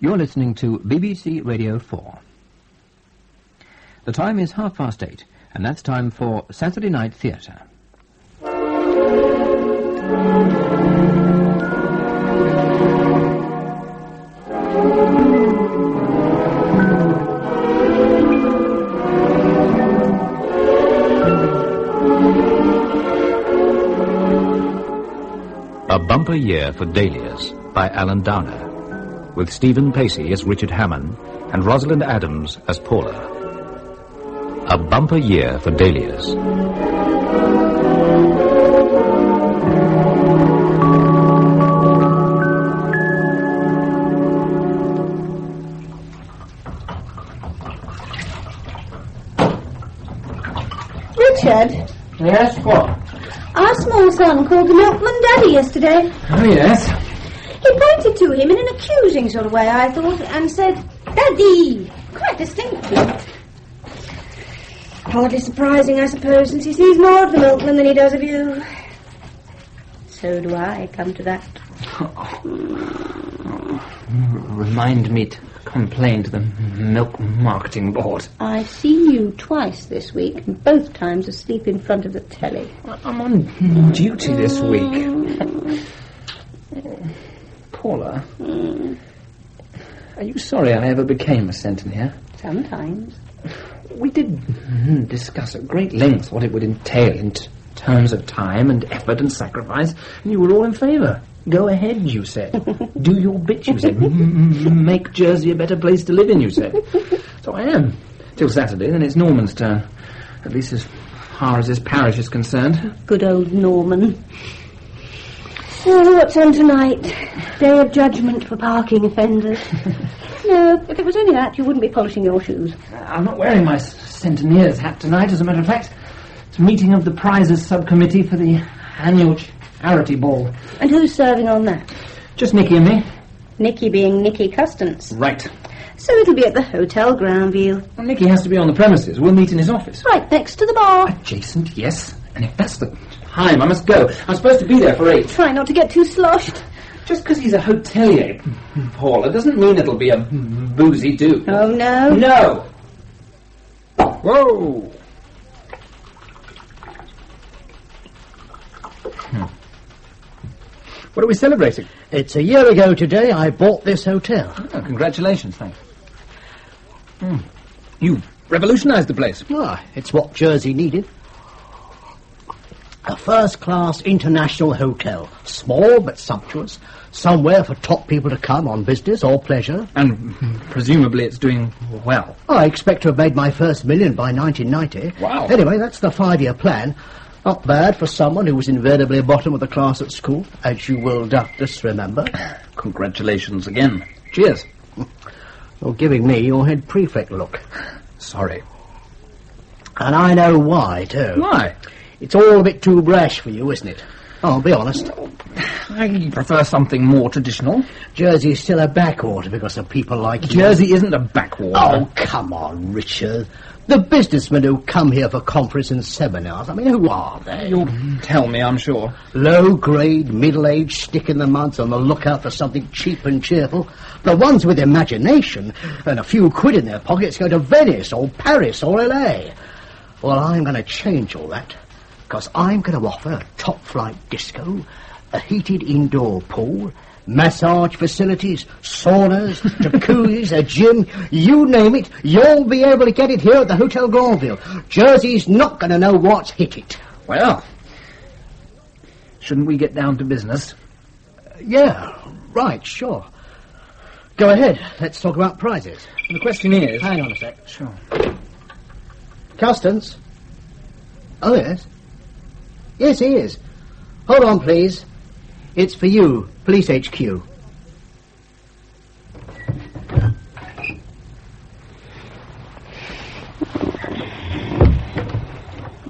You're listening to BBC Radio 4. The time is 8:30, and that's time for Saturday Night Theatre. A Bumper Year for Dahlias by Alan Downer, with Stephen Pacey as Richard Hamon and Rosalind Adams as Paula. A Bumper Year for Dahlias. Richard? Yes, what? Our small son called the milkman Daddy yesterday. Oh, yes. He pointed to him in an accusing sort of way, I thought, and said, Daddy! Quite distinctly. Hardly surprising, I suppose, since he sees more of the milkman than he does of you. So do I, come to that. Remind me to complain to the Milk Marketing Board. I've seen you twice this week, and both times asleep in front of the telly. I'm on duty this week. Paula, are you sorry I ever became a Centenier? Sometimes. We did discuss at great length what it would entail in terms of time and effort and sacrifice, and you were all in favour. Go ahead, you said. Do your bit, you said. Make Jersey a better place to live in, you said. So I am. Till Saturday, then it's Norman's turn. At least as far as his parish is concerned. Good old Norman. So what's on tonight? Day of judgment for parking offenders. No, if it was only that, you wouldn't be polishing your shoes. I'm not wearing my Centenier's hat tonight, as a matter of fact. It's a meeting of the prizes subcommittee for the annual charity ball. And who's serving on that? Just Nicky and me. Nicky being Nicky Custance. Right. So it'll be at the Hotel Groundview. Well, Nicky has to be on the premises. We'll meet in his office. Right next to the bar. Adjacent, yes. And if that's the time, I must go. I'm supposed to be there for 8. Try not to get too sloshed. Just because he's a hotelier, Paula, doesn't mean it'll be a boozy do. Oh, no? No! Whoa! What are we celebrating? It's a year ago today I bought this hotel. Oh, congratulations, thanks. You've revolutionised the place. Ah, it's what Jersey needed. A first-class international hotel. Small but sumptuous. Somewhere for top people to come on business or pleasure. And presumably it's doing well. I expect to have made my first million by 1990. Wow. Anyway, that's the 5-year plan. Not bad for someone who was invariably bottom of the class at school, as you will doubtless remember. Congratulations again. Cheers. You're giving me your head prefect look. Sorry. And I know why, too. Why? It's all a bit too brash for you, isn't it? Oh, be honest. I prefer something more traditional. Jersey's still a backwater because of people like you. Jersey isn't a backwater. Oh, come on, Richard. The businessmen who come here for conference and seminars, I mean, who are they? You'll tell me, I'm sure. Low-grade, middle-aged, stick-in-the-muds on the lookout for something cheap and cheerful. The ones with imagination and a few quid in their pockets go to Venice or Paris or Laye. Well, I'm going to change all that, because I'm going to offer a top-flight disco, a heated indoor pool, massage facilities, saunas, jacuzzis, a gym, you name it, you'll be able to get it here at the Hotel Grandville. Jersey's not going to know what's hit it. Well, shouldn't we get down to business? Yeah, right, sure. Go ahead, let's talk about prizes. The question is... Hang on a sec. Sure. Custance? Oh, yes. Yes, he is. Hold on, please. It's for you, Police HQ.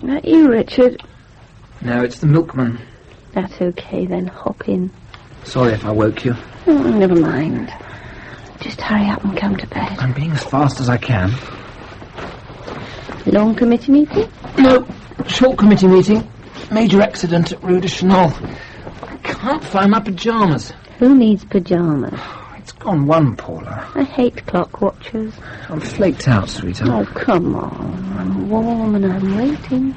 That you, Richard? No, it's the milkman. That's okay, then. Hop in. Sorry if I woke you. Oh, never mind. Just hurry up and come to bed. I'm being as fast as I can. Long committee meeting? No, short committee meeting. Major accident at Rue de Chenol. I can't find my pyjamas. Who needs pyjamas? It's Gone one, Paula. I hate clock watchers. I'm flaked out, sweetheart. Oh, come on. I'm warm and I'm waiting.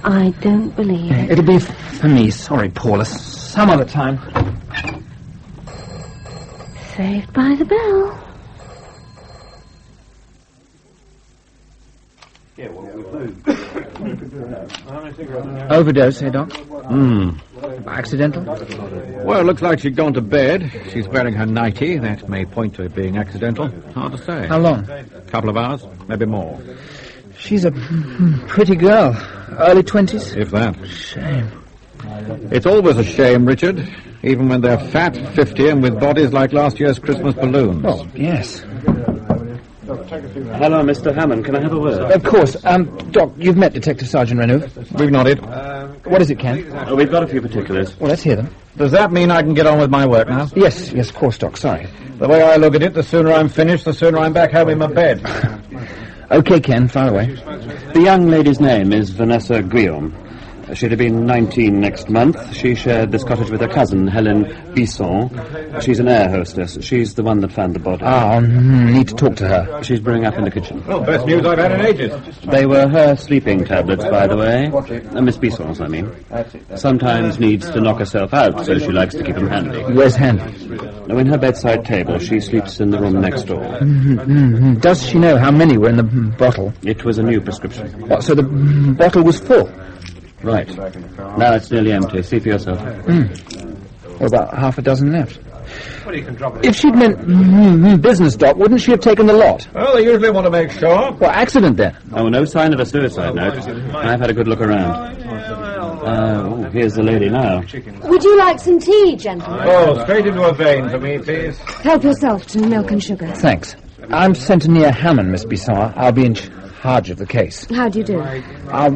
I don't believe it. It'll be for me. Sorry, Paula. Some other time. Saved by the bell. Overdose, eh, Doc? Accidental? Well, it looks like she'd gone to bed. She's wearing her nightie. That may point to it being accidental. Hard to say. How long? Couple of hours, maybe more. She's a pretty girl. Early 20s? If that. Shame. It's always a shame, Richard. Even when they're fat, 50, and with bodies like last year's Christmas balloons. Oh, yes. Hello, Mr. Hamon. Can I have a word? Of course. Doc, you've met Detective Sergeant Renouf. We've nodded. What is it, Ken? We've got a few particulars. Well, let's hear them. Does that mean I can get on with my work now? Yes, of course, Doc. Sorry. The way I look at it, the sooner I'm finished, the sooner I'm back home in my bed. Okay, Ken, fire away. The young lady's name is Vanessa Guillaume. She'd have been 19 next month. She shared this cottage with her cousin, Helen Bisson. She's an air hostess. She's the one that found the body. I'll need to talk to her. She's brewing up in the kitchen. Well, best news I've had in ages. They were her sleeping tablets, by the way. Miss Bisson's, I mean. Sometimes needs to knock herself out, so she likes to keep them handy. Where's Hen? Now, in her bedside table, she sleeps in the room next door. Does she know how many were in the bottle? It was a new prescription. What, so the bottle was full? Right. Now it's nearly empty. See for yourself. Well, about half a dozen left. If she'd meant business, Doc, wouldn't she have taken the lot? Well, they usually want to make sure. Well, accident then? Oh, no sign of a suicide note. I've had a good look around. Here's the lady now. Would you like some tea, gentlemen? Oh, straight into a vein for me, please. Help yourself to milk and sugar. Thanks. I'm Centenier Hamon, Miss Bisson. I'll be in charge of the case. How do you do? I'll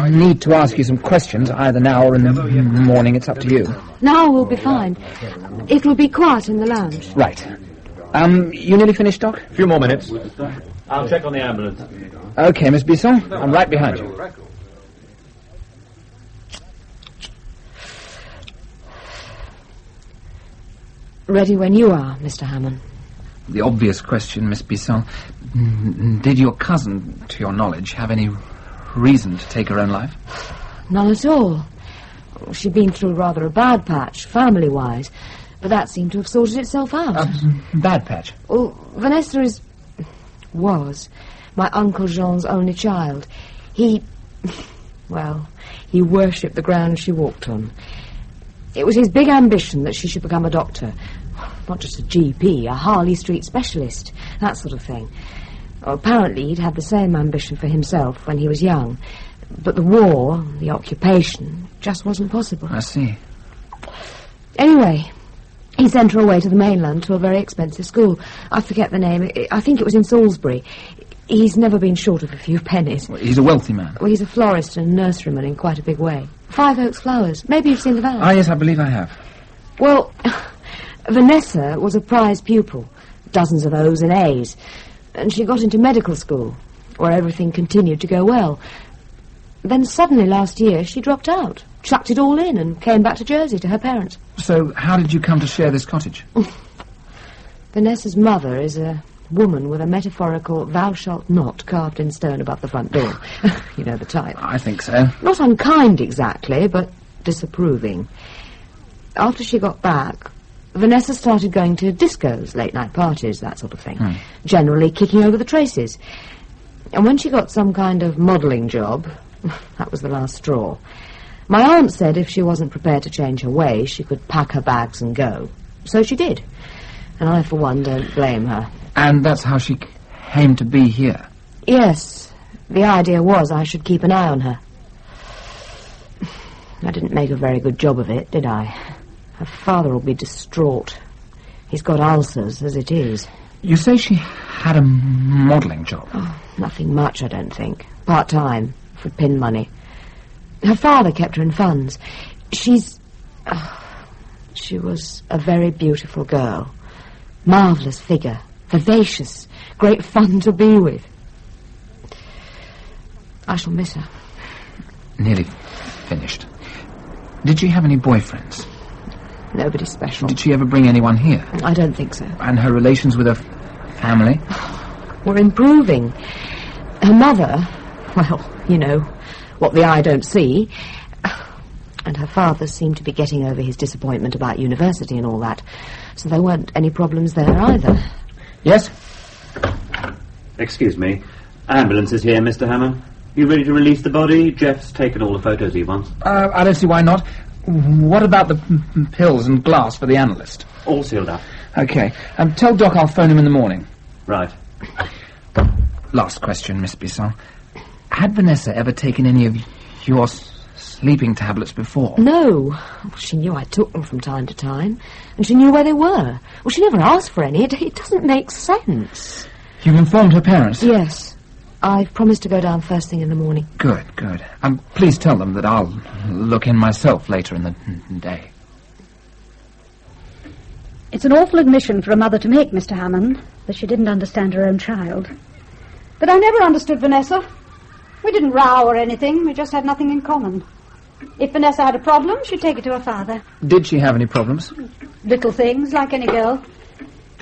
need to ask you some questions, either now or in the morning. It's up to you. Now we'll be fine. It will be quiet in the lounge. Right. You nearly finished, Doc? A few more minutes. I'll check on the ambulance. Okay, Miss Bisson. I'm right behind you. Ready when you are, Mr. Hamon. The obvious question, Miss Bisson. Did your cousin, to your knowledge, have any reason to take her own life? None at all. She'd been through rather a bad patch, family-wise, but that seemed to have sorted itself out. Bad patch? Well, Vanessa was my Uncle Jean's only child. He worshipped the ground she walked on. It was his big ambition that she should become a doctor. Not just a GP, a Harley Street specialist, that sort of thing. Apparently he'd had the same ambition for himself when he was young. But the war, the occupation, just wasn't possible. I see. Anyway, he sent her away to the mainland to a very expensive school. I forget the name. I think it was in Salisbury. He's never been short of a few pennies. Well, he's a wealthy man. Well, he's a florist and a nurseryman in quite a big way. 5 Oaks Flowers. Maybe you've seen the van. Ah, yes, I believe I have. Well, Vanessa was a prize pupil. Dozens of O's and A's. And she got into medical school, where everything continued to go well. Then suddenly last year she dropped out, chucked it all in and came back to Jersey to her parents. So how did you come to share this cottage? Vanessa's mother is a woman with a metaphorical thou shalt not carved in stone above the front door. You know the type. I think so. Not unkind exactly, but disapproving. After she got back, Vanessa started going to discos, late-night parties, that sort of thing. Generally kicking over the traces. And when she got some kind of modelling job, that was the last straw. My aunt said if she wasn't prepared to change her ways, she could pack her bags and go. So she did. And I, for one, don't blame her. And that's how she came to be here? Yes. The idea was I should keep an eye on her. I didn't make a very good job of it, did I? Her father will be distraught. He's got ulcers as it is. You say she had a modelling job? Oh, nothing much, I don't think. Part-time, for pin money. Her father kept her in funds. She was a very beautiful girl. Marvellous figure. Vivacious. Great fun to be with. I shall miss her. Nearly finished. Did she have any boyfriends? Nobody special. Did she ever bring anyone here? I don't think so. And her relations with her family? We're improving. Her mother, well, you know, what the eye don't see. And her father seemed to be getting over his disappointment about university and all that. So there weren't any problems there either. Yes? Excuse me. Ambulance is here, Mr. Hamon. You ready to release the body? Jeff's taken all the photos he wants. I don't see why not. What about the pills and glass for the analyst? All sealed up. Okay. Tell Doc I'll phone him in the morning. Right. Last question, Miss Bisson. Had Vanessa ever taken any of your sleeping tablets before? No. Well, she knew I took them from time to time, and she knew where they were. Well, she never asked for any. It doesn't make sense. You've informed her parents? Yes. I've promised to go down first thing in the morning. Good. Please tell them that I'll look in myself later in the day. It's an awful admission for a mother to make, Mr. Hamon, that she didn't understand her own child. But I never understood Vanessa. We didn't row or anything. We just had nothing in common. If Vanessa had a problem, she'd take it to her father. Did she have any problems? Little things, like any girl.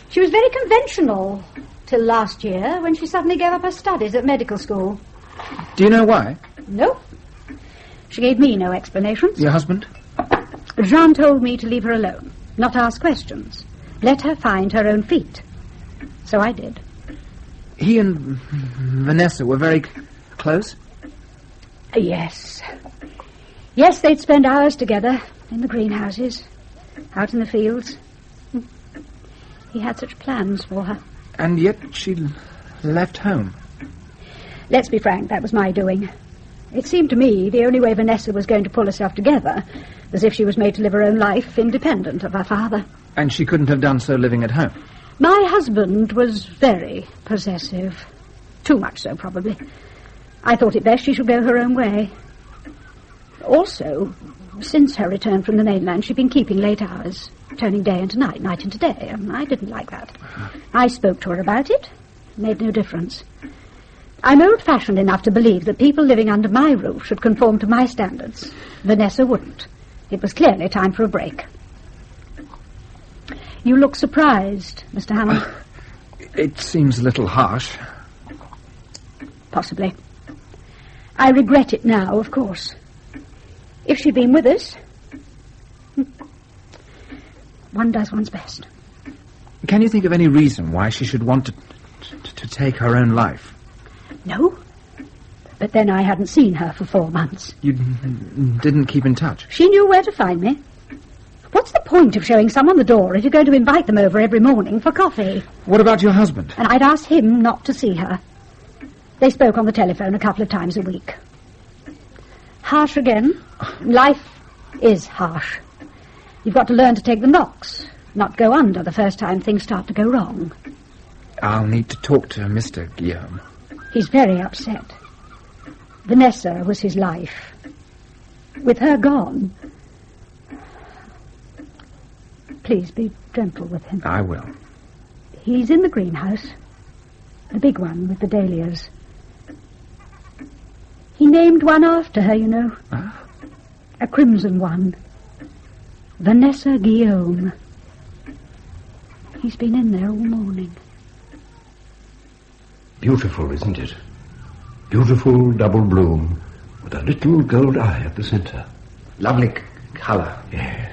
She was very conventional till last year, when she suddenly gave up her studies at medical school. Do you know why? No. She gave me no explanations. Your husband? Jean told me to leave her alone, not ask questions. Let her find her own feet. So I did. He and Vanessa were very close? Yes. Yes, they'd spend hours together in the greenhouses, out in the fields. He had such plans for her. And yet she left home. Let's be frank, that was my doing. It seemed to me the only way Vanessa was going to pull herself together was if she was made to live her own life independent of her father. And she couldn't have done so living at home? My husband was very possessive. Too much so, probably. I thought it best she should go her own way. Also, since her return from the mainland, she'd been keeping late hours, turning day into night, night into day, and I didn't like that. I spoke to her about it. It made no difference. I'm old-fashioned enough to believe that people living under my roof should conform to my standards. Vanessa wouldn't. It was clearly time for a break. You look surprised, Mr. Hamon. It seems a little harsh. Possibly. I regret it now, of course. If she'd been with us, one does one's best. Can you think of any reason why she should want to take her own life? No. But then I hadn't seen her for 4 months. You didn't keep in touch? She knew where to find me. What's the point of showing someone the door if you're going to invite them over every morning for coffee? What about your husband? And I'd asked him not to see her. They spoke on the telephone a couple of times a week. Harsh again. Life is harsh. You've got to learn to take the knocks, not go under the first time things start to go wrong. I'll need to talk to Mr. Guillaume. He's very upset. Vanessa was his life. With her gone... Please be gentle with him. I will. He's in the greenhouse. The big one with the dahlias. He named one after her, you know. Ah. A crimson one. Vanessa Guillaume. He's been in there all morning. Beautiful, isn't it? Beautiful double bloom with a little gold eye at the centre. Lovely colour. Yes.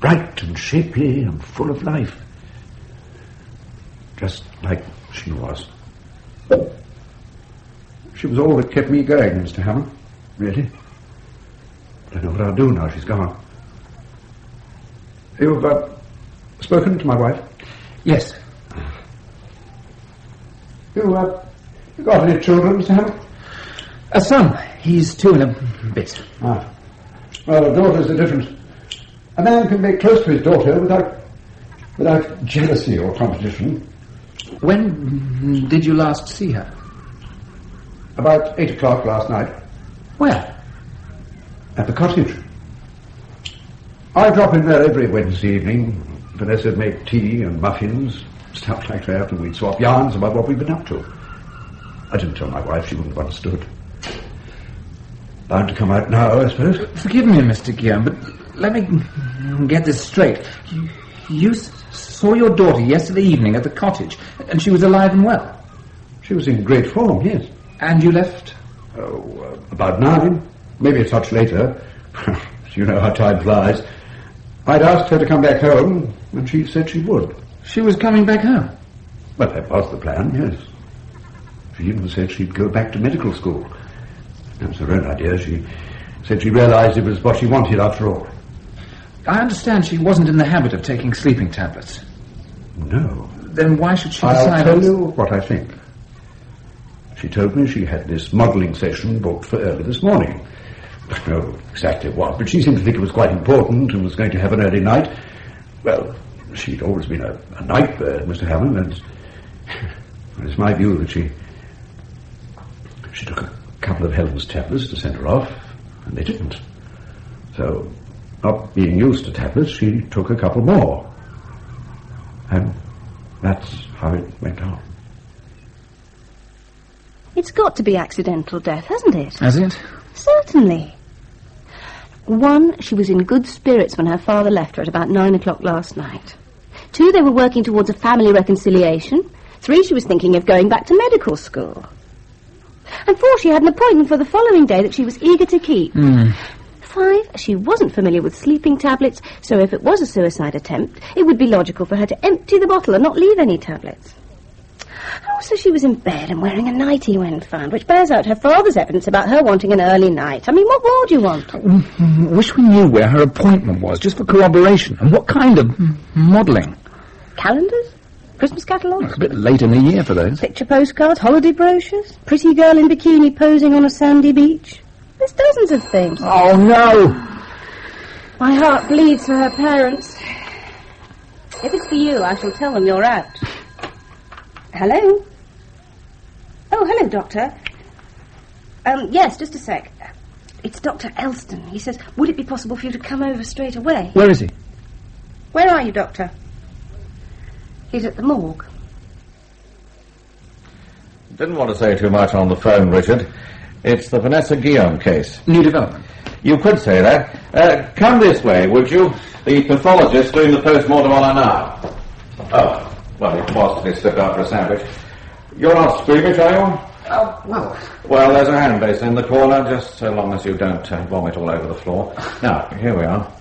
Bright and shapely and full of life. Just like she was. She was all that kept me going, Mr. Hamon. Really. I don't know what I'll do now she's gone. You've spoken to my wife? Yes. You got any children, Mr. Hamon? A son. He's 2 and a bit. Ah. Well, a daughter's the difference. A man can be close to his daughter without jealousy or competition. When did you last see her? About 8 o'clock last night. Where? At the cottage. I drop in there every Wednesday evening. Vanessa'd make tea and muffins, stuff like that, and we'd swap yarns about what we'd been up to. I didn't tell my wife, she wouldn't have understood. Bound to come out now, I suppose. Forgive me, Mr. Guillaume, but let me get this straight. You saw your daughter yesterday evening at the cottage, and she was alive and well? She was in great form, yes. And you left? Oh, about 9. Maybe a touch later. You know how time flies. I'd asked her to come back home, and she said she would. She was coming back home? Well, that was the plan, yes. She even said she'd go back to medical school. That was her own idea. She said she realized it was what she wanted after all. I understand she wasn't in the habit of taking sleeping tablets. No. Then why should she decide... I'll tell you what I think. She told me she had this modelling session booked for early this morning. I don't know exactly what, but she seemed to think it was quite important and was going to have an early night. Well, she'd always been a night bird, Mr. Hamon, and it's my view that she took a couple of Helen's tablets to send her off, and they didn't. So, not being used to tablets, she took a couple more. And that's how it went on. It's got to be accidental death, hasn't it? Has it? Certainly. 1, she was in good spirits when her father left her at about 9 o'clock last night. 2, they were working towards a family reconciliation. 3, she was thinking of going back to medical school. And 4, she had an appointment for the following day that she was eager to keep. 5, she wasn't familiar with sleeping tablets, so if it was a suicide attempt, it would be logical for her to empty the bottle and not leave any tablets. Also, she was in bed and wearing a nightie when found, which bears out her father's evidence about her wanting an early night. I mean, what more do you want? Wish we knew where her appointment was, just for corroboration. And what kind of modelling? Calendars? Christmas catalogues? It's a bit late in the year for those. Picture postcards, holiday brochures, pretty girl in bikini posing on a sandy beach. There's dozens of things. Oh, no! My heart bleeds for her parents. If it's for you, I shall tell them you're out. Hello? Oh, hello, Doctor. Yes, just a sec. It's Dr. Elston. He says, would it be possible for you to come over straight away? Where is he? Where are you, Doctor? He's at the morgue. Didn't want to say too much on the phone, Richard. It's the Vanessa Guillaume case. New development. You could say that. Come this way, would you? The pathologist doing the post-mortem on her now. Oh. Well, he possibly slipped out for a sandwich. You're not squeamish, are you? Oh, well... Well, there's a hand basin in the corner, just so long as you don't vomit all over the floor. Now, here we are.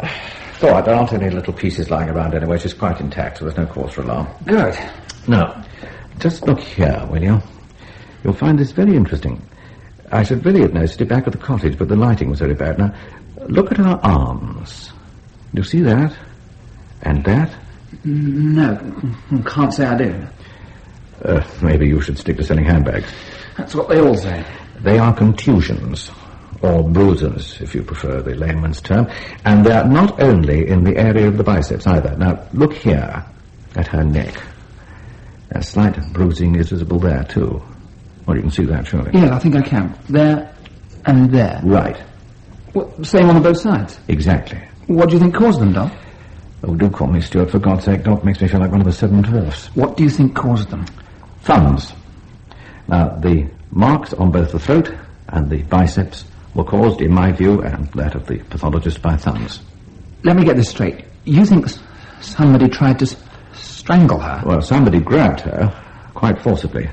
It's all right, there aren't any little pieces lying around anyway. She's quite intact, so there's no cause for alarm. Good. Now, just look here, will you? You'll find this very interesting. I should really have noticed it back at the cottage, but the lighting was very bad. Now, look at her arms. Do you see that? And that? No, can't say I do. Maybe you should stick to selling handbags. That's what they all say. They are contusions, or bruises, if you prefer the layman's term, and they're not only in the area of the biceps either. Now, look here at her neck. A slight bruising is visible there, too. Well, you can see that, surely. Yeah, I think I can. There and there. Right. Well, same on both sides? Exactly. What do you think caused them, Doc? Oh, do call me Stuart, for God's sake. Doc makes me feel like one of the 7 dwarfs. What do you think caused them? Thumbs. Now, the marks on both the throat and the biceps were caused, in my view, and that of the pathologist, by thumbs. Let me get this straight. You think somebody tried to strangle her? Well, somebody grabbed her, quite forcibly,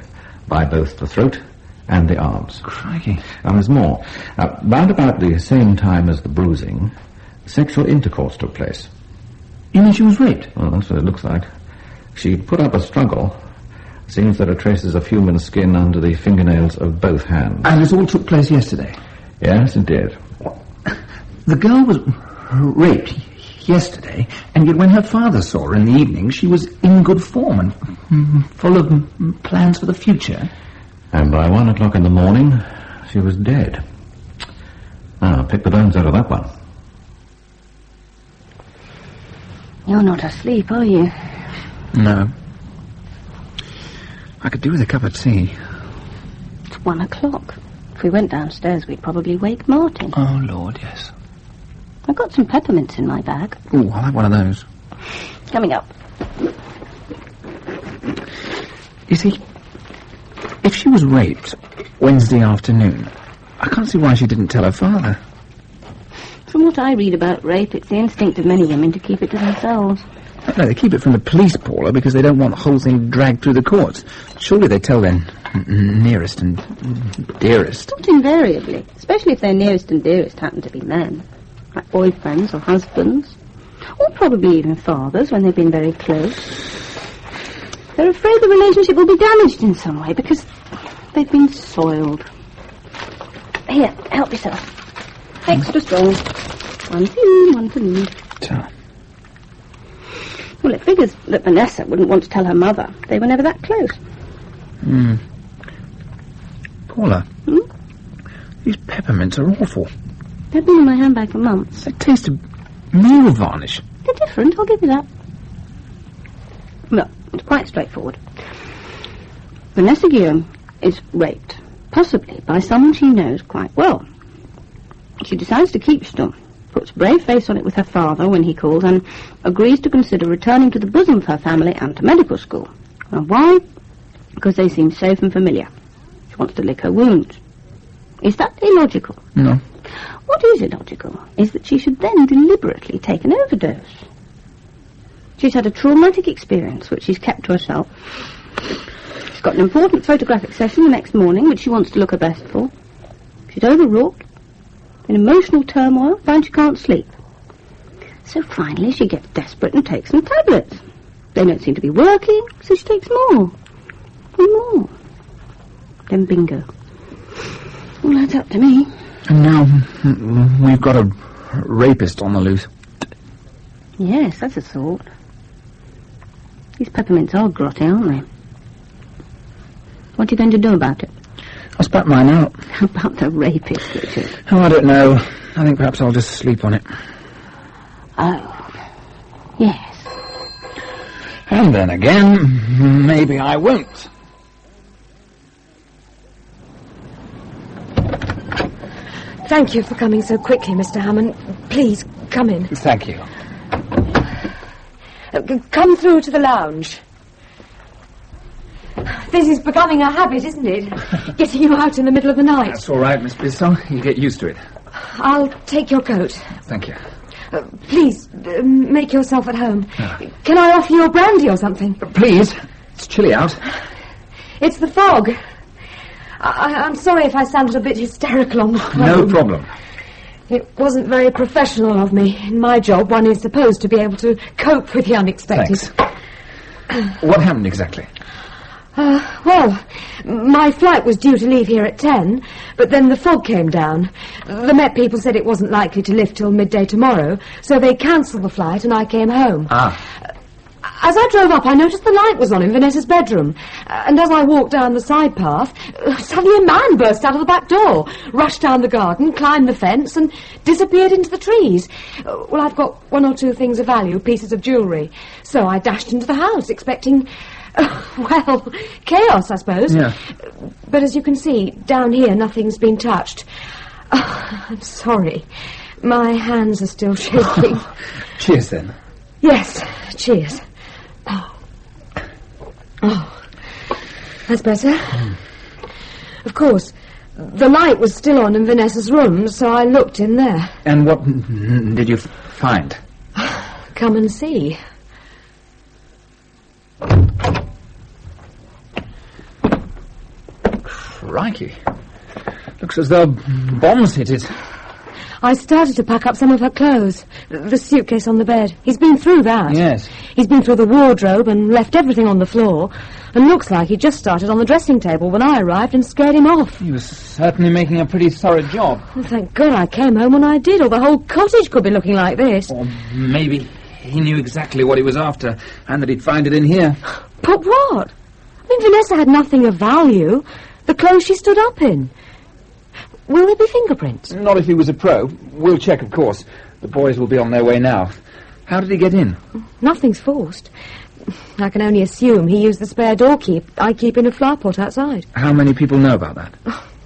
by both the throat and the arms. Crikey. And there's more. Now, round about the same time as the bruising, sexual intercourse took place. You mean she was raped? Well, that's what it looks like. She put up a struggle. Seems there are traces of human skin under the fingernails of both hands. And this all took place yesterday? Yes, it did. The girl was raped yesterday, and yet when her father saw her in the evening, she was in good form and full of plans for the future. And by 1 o'clock in the morning, she was dead. Now, pick the bones out of that one. You're not asleep, are you? No. I could do with a cup of tea. It's 1 o'clock. If we went downstairs, we'd probably wake Martin. Oh, Lord, yes. I've got some peppermints in my bag. Oh, I'll have one of those. Coming up. You see, if she was raped Wednesday afternoon, I can't see why she didn't tell her father. From what I read about rape, it's the instinct of many women to keep it to themselves. No, they keep it from the police, Paula, because they don't want the whole thing dragged through the courts. Surely they tell their nearest and dearest. Not invariably, especially if their nearest and dearest happen to be men, like boyfriends or husbands, or probably even fathers when they've been very close. They're afraid the relationship will be damaged in some way because they've been soiled. Here, help yourself. Extra strong. One for you, one for me. Well, it figures that Vanessa wouldn't want to tell her mother. They were never that close. Paula, these peppermints are awful. They've been in my handbag for months. They taste of meal varnish. They're different, I'll give you that. Well, it's quite straightforward. Vanessa Guillaume is raped, possibly by someone she knows quite well. She decides to keep stum, puts a brave face on it with her father when he calls, and agrees to consider returning to the bosom of her family and to medical school. And why? Because they seem safe and familiar. She wants to lick her wounds. Is that illogical? No. What is illogical is that she should then deliberately take an overdose. She's had a traumatic experience which she's kept to herself. She's got an important photographic session the next morning which she wants to look her best for. She's overwrought, in emotional turmoil, finds she can't sleep. So finally she gets desperate and takes some tablets. They don't seem to be working, so she takes more. And more. Then bingo. All adds up to me. And now we've got a rapist on the loose. Yes, that's a thought. These peppermints are grotty, aren't they? What are you going to do about it? I'll spat mine out. How about the rapist, Richard? Oh, I don't know. I think perhaps I'll just sleep on it. Oh, yes. And then again, maybe I won't. Thank you for coming so quickly, Mr. Hamon. Please, come in. Thank you. Come through to the lounge. This is becoming a habit, isn't it? Getting you out in the middle of the night. That's all right, Miss Bisson. You get used to it. I'll take your coat. Thank you. Please, make yourself at home. Can I offer you a brandy or something? Please. It's chilly out. It's the fog. I'm sorry if I sounded a bit hysterical on the phone. No problem. It wasn't very professional of me. In my job, one is supposed to be able to cope with the unexpected. Thanks. What happened exactly? Well, my flight was due to leave here at 10, but then the fog came down. The Met people said it wasn't likely to lift till midday tomorrow, so they cancelled the flight and I came home. As I drove up, I noticed the light was on in Vanessa's bedroom. And as I walked down the side path, suddenly a man burst out of the back door, rushed down the garden, climbed the fence, and disappeared into the trees. Well, I've got one or two things of value, pieces of jewellery. So I dashed into the house, expecting, well, chaos, I suppose. Yeah. But as you can see, down here, nothing's been touched. Oh, I'm sorry. My hands are still shaking. Cheers, then. Yes, cheers. Oh, that's better. Of course, the light was still on in Vanessa's room, so I looked in there. And what did you find? Come and see. Crikey. Looks as though bombs hit it. I started to pack up some of her clothes. The suitcase on the bed. He's been through that. Yes. He's been through the wardrobe and left everything on the floor. And looks like he just started on the dressing table when I arrived and scared him off. He was certainly making a pretty thorough job. Well, thank God I came home when I did, or the whole cottage could be looking like this. Or maybe he knew exactly what he was after, and that he'd find it in here. But what? I mean, Vanessa had nothing of value. The clothes she stood up in. Will there be fingerprints? Not if he was a pro. We'll check, of course. The boys will be on their way now. How did he get in? Nothing's forced. I can only assume he used the spare door key I keep in a flower pot outside. How many people know about that?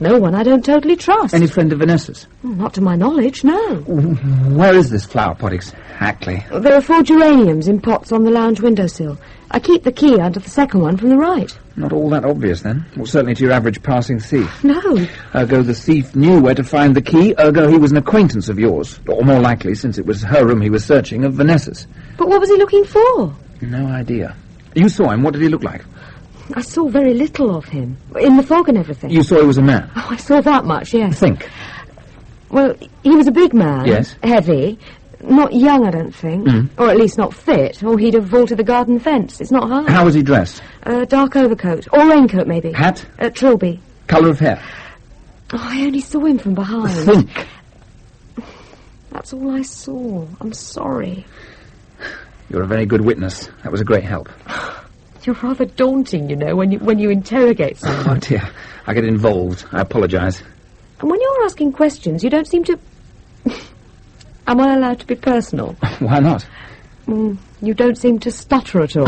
No one I don't totally trust. Any friend of Vanessa's? Not to my knowledge, no. Where is this flower pot exactly? There are 4 geraniums in pots on the lounge windowsill. I keep the key under the second one from the right. Not all that obvious, then. Well, certainly to your average passing thief. No. Ergo, the thief knew where to find the key. Ergo, he was an acquaintance of yours. Or more likely, since it was her room he was searching, of Vanessa's. But what was he looking for? No idea. You saw him. What did he look like? I saw very little of him. In the fog and everything. You saw he was a man? Oh, I saw that much, yes. Think. Well, he was a big man. Yes. Heavy. Not young, I don't think. Or at least not fit, or he'd have vaulted the garden fence. It's not high. How was he dressed? Dark overcoat. Or raincoat, maybe. Hat? Trilby. Colour of hair? Oh, I only saw him from behind. Think. That's all I saw. I'm sorry. You're a very good witness. That was a great help. You're rather daunting, you know, when you interrogate someone. Oh, dear. I get involved. I apologise. And when you're asking questions, you don't seem to... Am I allowed to be personal? Why not? You don't seem to stutter at all.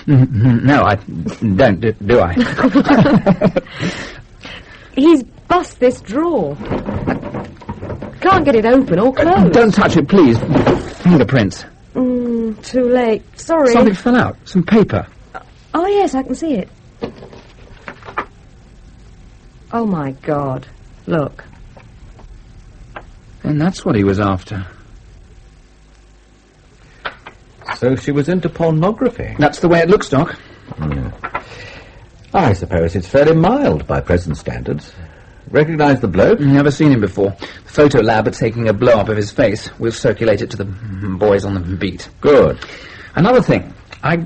No, I don't, do I? He's bust this drawer. I can't get it open or closed. Don't touch it, please. Fingerprints. Too late. Sorry. Something fell out. Some paper. Oh, yes, I can see it. Oh, my God. Look. And that's what he was after. So she was into pornography. That's the way it looks, Doc. I suppose it's fairly mild by present standards. Recognise the bloke? Never seen him before. The photo lab are taking a blow-up of his face. We'll circulate it to the boys on the beat. Good. Another thing. I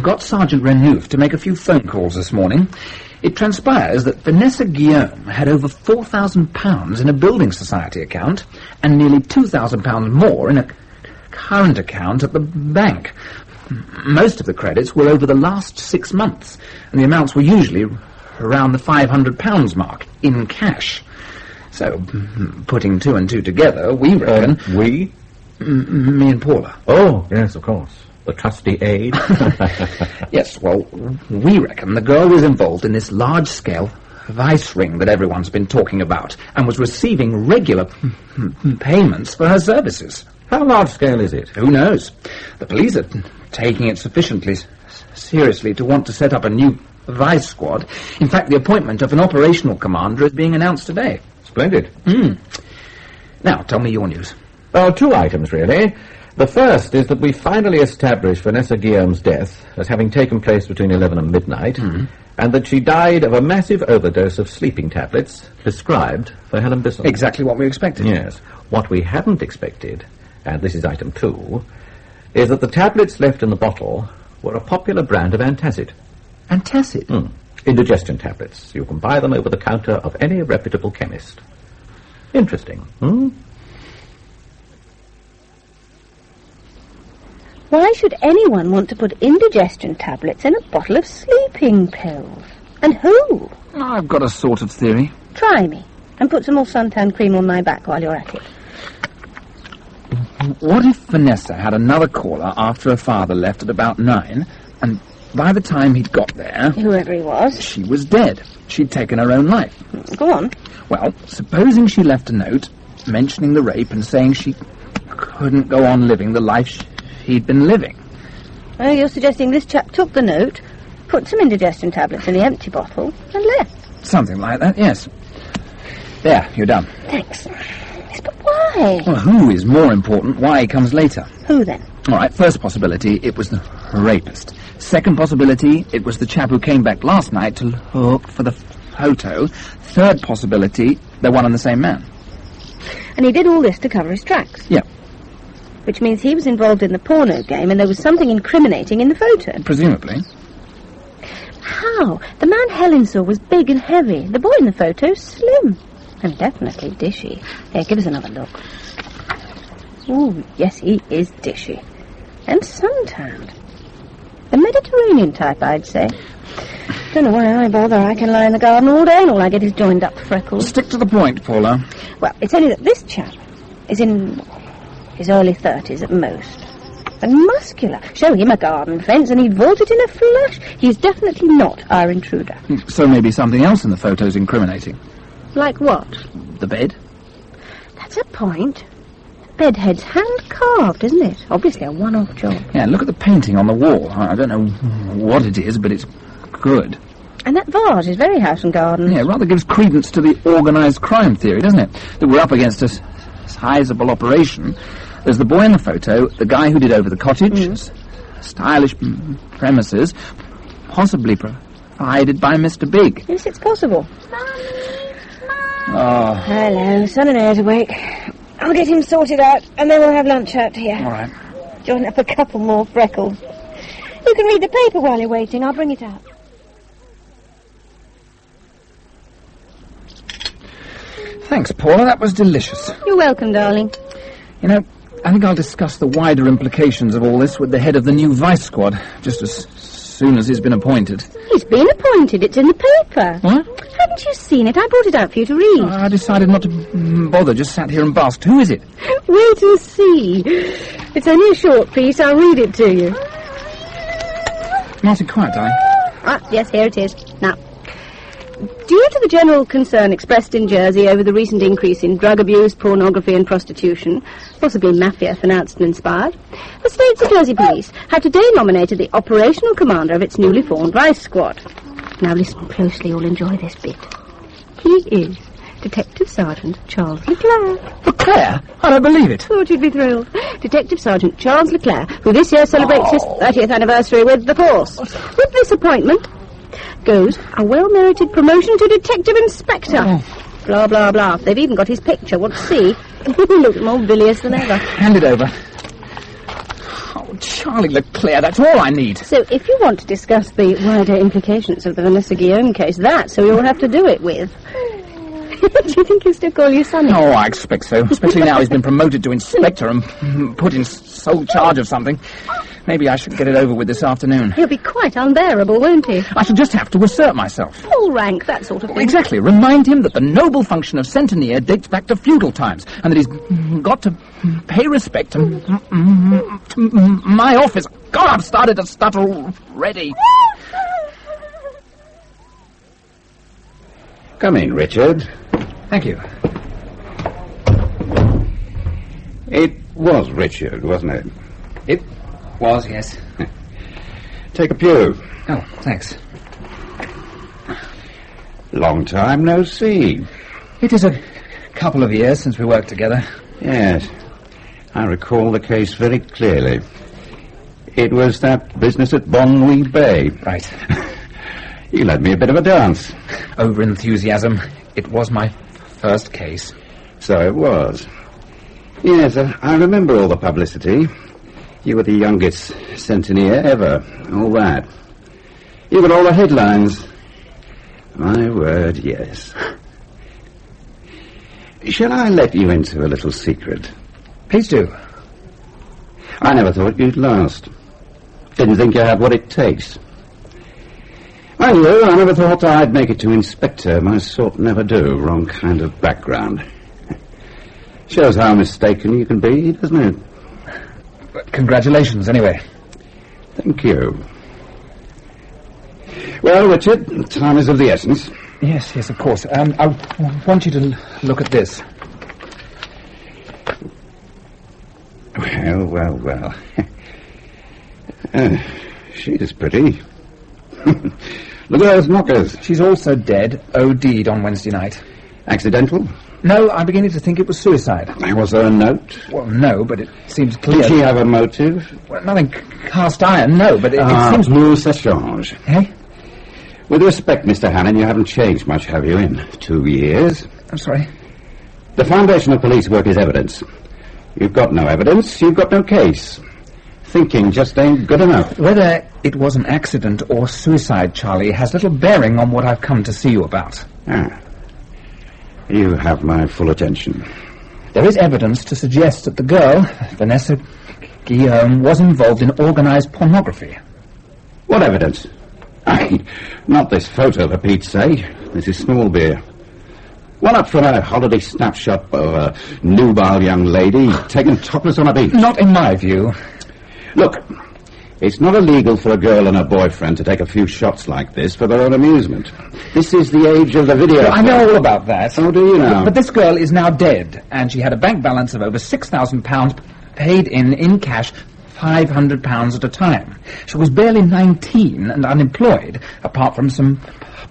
got Sergeant Renouf to make a few phone calls this morning. It transpires that Vanessa Guillaume had over £4,000 in a building society account and nearly £2,000 more in a current account at the bank. Most of the credits were over the last 6 months, and the amounts were usually around the £500 mark in cash. So, putting 2 and 2 together, we reckon... We? Me and Paula. Oh, yes, of course. The trusty aide. Yes, well, we reckon the girl was involved in this large-scale vice ring that everyone's been talking about and was receiving regular payments for her services. How large-scale is it? Who knows? The police are taking it sufficiently seriously to want to set up a new vice squad. In fact, the appointment of an operational commander is being announced today. Splendid. Now, tell me your news. 2 items, really. The first is that we finally established Vanessa Guillaume's death as having taken place between 11 and midnight, and that she died of a massive overdose of sleeping tablets prescribed for Helen Bisson. Exactly what we expected. Yes. What we hadn't expected, and this is item 2, is that the tablets left in the bottle were a popular brand of antacid. Antacid? Indigestion tablets. You can buy them over the counter of any reputable chemist. Interesting, Why should anyone want to put indigestion tablets in a bottle of sleeping pills? And who? I've got a sort of theory. Try me, and put some more suntan cream on my back while you're at it. What if Vanessa had another caller after her father left at about 9, and by the time he'd got there... Whoever he was. She was dead. She'd taken her own life. Go on. Well, supposing she left a note mentioning the rape and saying she couldn't go on living the life he'd been living. Oh, you're suggesting this chap took the note, put some indigestion tablets in the empty bottle, and left? Something like that, yes. There, you're done. Thanks. Yes, but why? Well, who is more important? Why comes later. Who then? All right, first possibility, it was the rapist. Second possibility, it was the chap who came back last night to look for the photo. Third possibility, they're one and the same man. And he did all this to cover his tracks? Yeah. Which means he was involved in the porno game and there was something incriminating in the photo. Presumably. How? The man Helen saw was big and heavy. The boy in the photo, slim. And definitely dishy. Here, give us another look. Ooh, yes, he is dishy. And suntanned. The Mediterranean type, I'd say. Don't know why I bother. I can lie in the garden all day and all I get is joined up freckles. Stick to the point, Paula. Well, it's only that this chap is in his early 30s at most. and muscular. Show him a garden fence and he'd vault it in a flash. He's definitely not our intruder. So maybe something else in the photo's incriminating. Like what? The bed? That's a point. The bed head's hand-carved, isn't it? Obviously a one-off job. Yeah, look at the painting on the wall. I don't know what it is, but it's good. And that vase is very house and garden. Yeah, it rather gives credence to the organised crime theory, doesn't it? That we're up against a sizable operation. There's the boy in the photo, the guy who did over the cottage, stylish premises, possibly provided by Mr. Big. Yes, it's possible. Oh. Hello, son and heir's awake. I'll get him sorted out, and then we'll have lunch out here. All right. Join up a couple more freckles. You can read the paper while you're waiting. I'll bring it out. Thanks, Paula. That was delicious. You're welcome, darling. You know, I think I'll discuss the wider implications of all this with the head of the new vice squad, just as soon as he's been appointed. He's been appointed. It's in the paper. What? Haven't you seen it? I brought it out for you to read. I decided not to bother, just sat here and basked. Who is it? Wait and see. It's only a short piece. I'll read it to you. Nice and quiet, darling. Yes, here it is. Now, due to the general concern expressed in Jersey over the recent increase in drug abuse, pornography and prostitution, possibly mafia financed and inspired, the States of Jersey Police have today nominated the operational commander of its newly formed vice squad. Now listen closely, you'll enjoy this bit. He is Detective Sergeant Charles Leclerc. Leclerc? I don't believe it. Thought you'd be thrilled. Detective Sergeant Charles Leclerc, who this year celebrates his 30th anniversary with the force. With this appointment goes a well-merited promotion to Detective Inspector. Blah, blah, blah. They've even got his picture. Want to see? Looks more bilious than ever. Hand it over. Oh, Charlie Leclerc, that's all I need. So if you want to discuss the wider implications of the Vanessa Guillaume case, that's who you'll have to do it with. Do you think he'll still call you Sonny? Oh, I expect so. Especially now he's been promoted to inspector and put in sole charge of something. Maybe I should get it over with this afternoon. He'll be quite unbearable, won't he? I shall just have to assert myself. Full rank, that sort of thing. Exactly. Remind him that the noble function of Centenier dates back to feudal times, and that he's got to pay respect to my office. God, I've started to stutter already. Come in, Richard. Thank you. It was Richard, wasn't it? It was, yes. Take a pew. Oh, thanks. Long time no see. It is a couple of years since we worked together. Yes. I recall the case very clearly. It was that business at Bonwee Bay. Right. You led me a bit of a dance. Over-enthusiasm. It was my first case. So it was. Yes, I remember all the publicity. You were the youngest Centenier ever. All that. You got all the headlines. My word, yes. Shall I let you into a little secret? Please do. I never thought you'd last. Didn't think you had what it takes. I knew. I never thought I'd make it to Inspector. My sort never do. Wrong kind of background. Shows how mistaken you can be, doesn't it? But congratulations, anyway. Thank you. Well, Richard, time is of the essence. Yes, of course. I want you to look at this. Well. She's pretty. Look at those knockers. She's also dead, OD'd on Wednesday night. Accidental? No, I'm beginning to think it was suicide. Was there a note? Well, no, but it seems clear. Did she have a motive? Well, nothing cast iron, no, but it seems... ça change. Eh? With respect, Mr. Hamon, you haven't changed much, have you, in 2 years? I'm sorry? The foundation of police work is evidence. You've got no evidence, you've got no case. Thinking just ain't good enough. Whether it was an accident or suicide, Charlie, has little bearing on what I've come to see you about. You have my full attention. There is evidence to suggest that the girl, Vanessa Guillaume, was involved in organised pornography. What evidence? Not this photo, for Pete's sake. This is small beer. One up from a holiday snapshot of a nubile young lady taken topless on a beach. Not in my view. Look, it's not illegal for a girl and her boyfriend to take a few shots like this for their own amusement. This is the age of the video. I know all about that. Oh, do you now? But this girl is now dead, and she had a bank balance of over £6,000 paid in cash, £500 at a time. She was barely 19 and unemployed, apart from some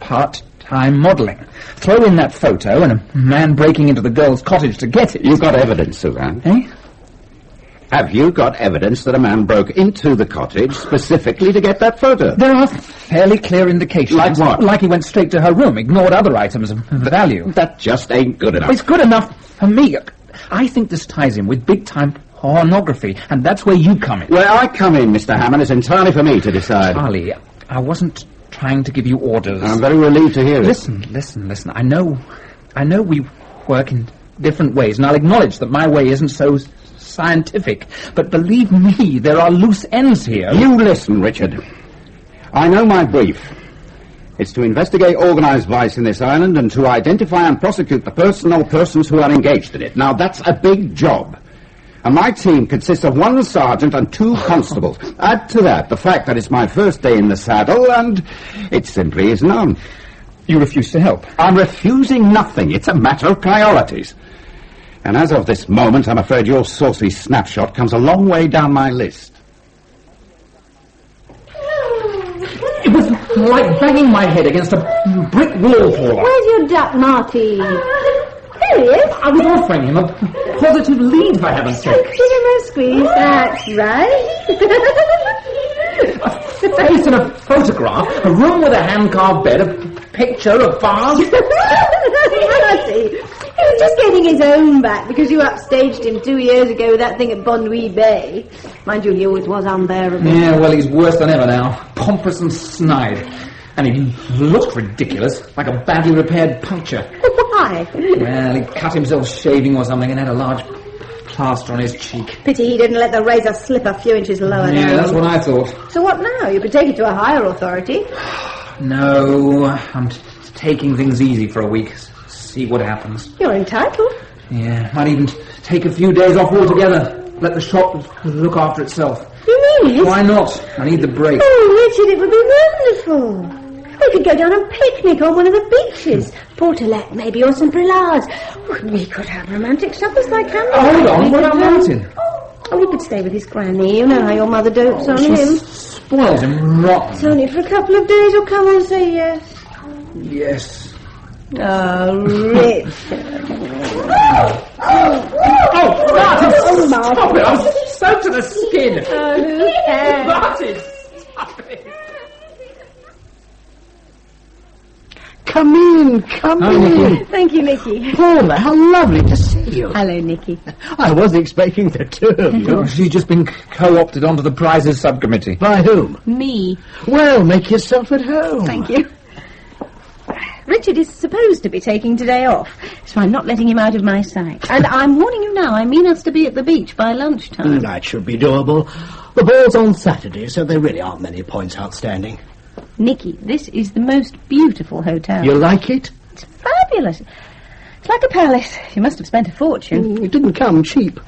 part-time modelling. Throw in that photo and a man breaking into the girl's cottage to get it. You've got evidence of that? Eh? Have you got evidence that a man broke into the cottage specifically to get that photo? There are fairly clear indications. Like what? Like he went straight to her room, ignored other items of value. That just ain't good enough. It's good enough for me. I think this ties in with big-time pornography, and that's where you come in. Where I come in, Mr. Hamon, is entirely for me to decide. Charlie, I wasn't trying to give you orders. I'm very relieved to hear it. Listen. I know we work in different ways, and I'll acknowledge that my way isn't so scientific, but believe me, there are loose ends here. You listen, Richard. I know my brief. It's to investigate organised vice in this island and to identify and prosecute the person or persons who are engaged in it. Now, that's a big job. And my team consists of 1 sergeant and 2 constables. Add to that the fact that it's my first day in the saddle, and it simply isn't on. You refuse to help? I'm refusing nothing. It's a matter of priorities. And as of this moment, I'm afraid your saucy snapshot comes a long way down my list. It was like banging my head against a brick wall, Paula. Where's your duck, Marty? There he is. I was offering him a positive lead, for heaven's sake. Give him a squeeze, that's right. A face in a photograph, a room with a hand-carved bed, a picture, a vase. Marty, he was just getting his own back because you upstaged him 2 years ago with that thing at Bonduy Bay. Mind you, he always was unbearable. Yeah, well, he's worse than ever now. Pompous and snide. And he looked ridiculous, like a badly repaired puncture. Why? Well, he cut himself shaving or something and had a large plaster on his cheek. Pity he didn't let the razor slip a few inches lower. Yeah, that's what I thought. So what now? You could take it to a higher authority. No, I'm taking things easy for a week. See what happens. You're entitled. Yeah, might even take a few days off altogether. Let the shop look after itself. You mean it? Why not? I need the break. Oh, Richard, it would be wonderful. We could go down and picnic on one of the beaches. Portelet, maybe, or some Prelades. We could have romantic suppers like Hamon. Hold on, what about Martin? Oh, we could stay with his granny. You know how your mother dotes on him. Spoils him rotten. It's only for a couple of days. He'll come and say yes. Yes. Oh, Richard. Martin, stop it! I'm soaked to the skin. Oh, who cares? Martin, stop it. Come in. Nicky. Thank you, Nicky. Paula, how lovely to see you. Hello, Nicky. I wasn't expecting the 2 of you. She's just been co-opted onto the prizes subcommittee. By whom? Me. Well, make yourself at home. Thank you. Richard is supposed to be taking today off, so I'm not letting him out of my sight. And I'm warning you now, I mean us to be at the beach by lunchtime. That should be doable. The ball's on Saturday, so there really aren't many points outstanding. Nicky, this is the most beautiful hotel. You like it? It's fabulous. It's like a palace. You must have spent a fortune. It didn't come cheap.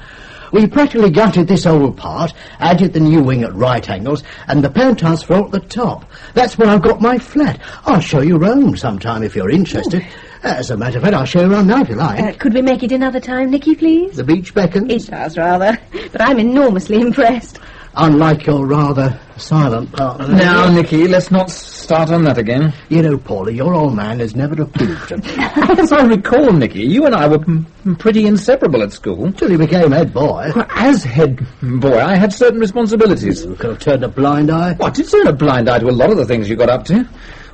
We practically gutted this old part, added the new wing at right angles, and the penthouse floor at the top. That's where I've got my flat. I'll show you round sometime if you're interested. As a matter of fact, I'll show you around now if you like. Could we make it another time, Nicky, please? The beach beckons. It does, rather. But I'm enormously impressed. Unlike your rather silent partner. Now, Nicky, let's not start on that again. You know, Paula, your old man has never approved of me. As I recall, Nicky, you and I were pretty inseparable at school. Till he became head boy. Well, as head boy, I had certain responsibilities. You could have turned a blind eye. Well, I did turn a blind eye to a lot of the things you got up to.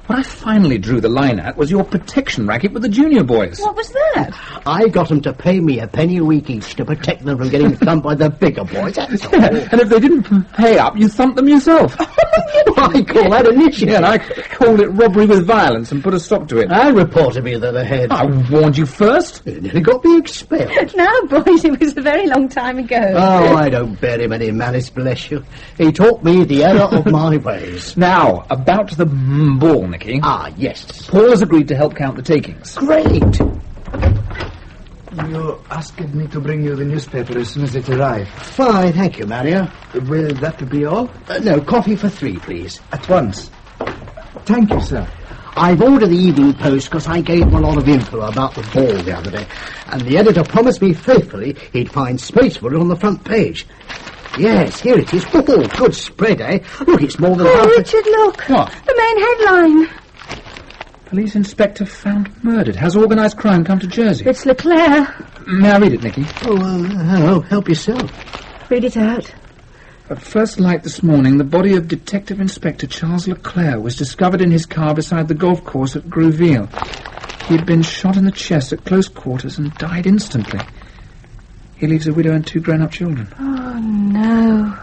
What I finally drew the line at was your protection racket with the junior boys. What was that? I got them to pay me a penny a week each to protect them from getting thumped by the bigger boys, that's all. And if they didn't pay up, you thumped them yourself. I call that initiative. Yeah, and I called it robbery with violence and put a stop to it. I reported me to the head. I warned you first. He nearly got me expelled. Now, boys, it was a very long time ago. Oh, I don't bear him any malice, bless you. He taught me the error of my ways. Now, about the ball, Nicky. Ah, yes. Paul has agreed to help count the takings. Great. You asked me to bring you the newspaper as soon as it arrived. Fine, thank you, Mario. Will that be all? No, coffee for 3, please. At once. Thank you, sir. I've ordered the Evening Post because I gave him a lot of info about the ball the other day, and the editor promised me faithfully he'd find space for it on the front page. Yes, here it is. Oh, good spread, eh? Look, it's more than half... Oh, Richard, look. What? The main headline. Police inspector found murdered. Has organised crime come to Jersey? It's Leclerc. May I read it, Nicky? Oh, help yourself. Read it out. At first light this morning, the body of Detective Inspector Charles Leclerc was discovered in his car beside the golf course at Grouville. He had been shot in the chest at close quarters and died instantly. He leaves a widow and 2 grown-up children. Oh, no.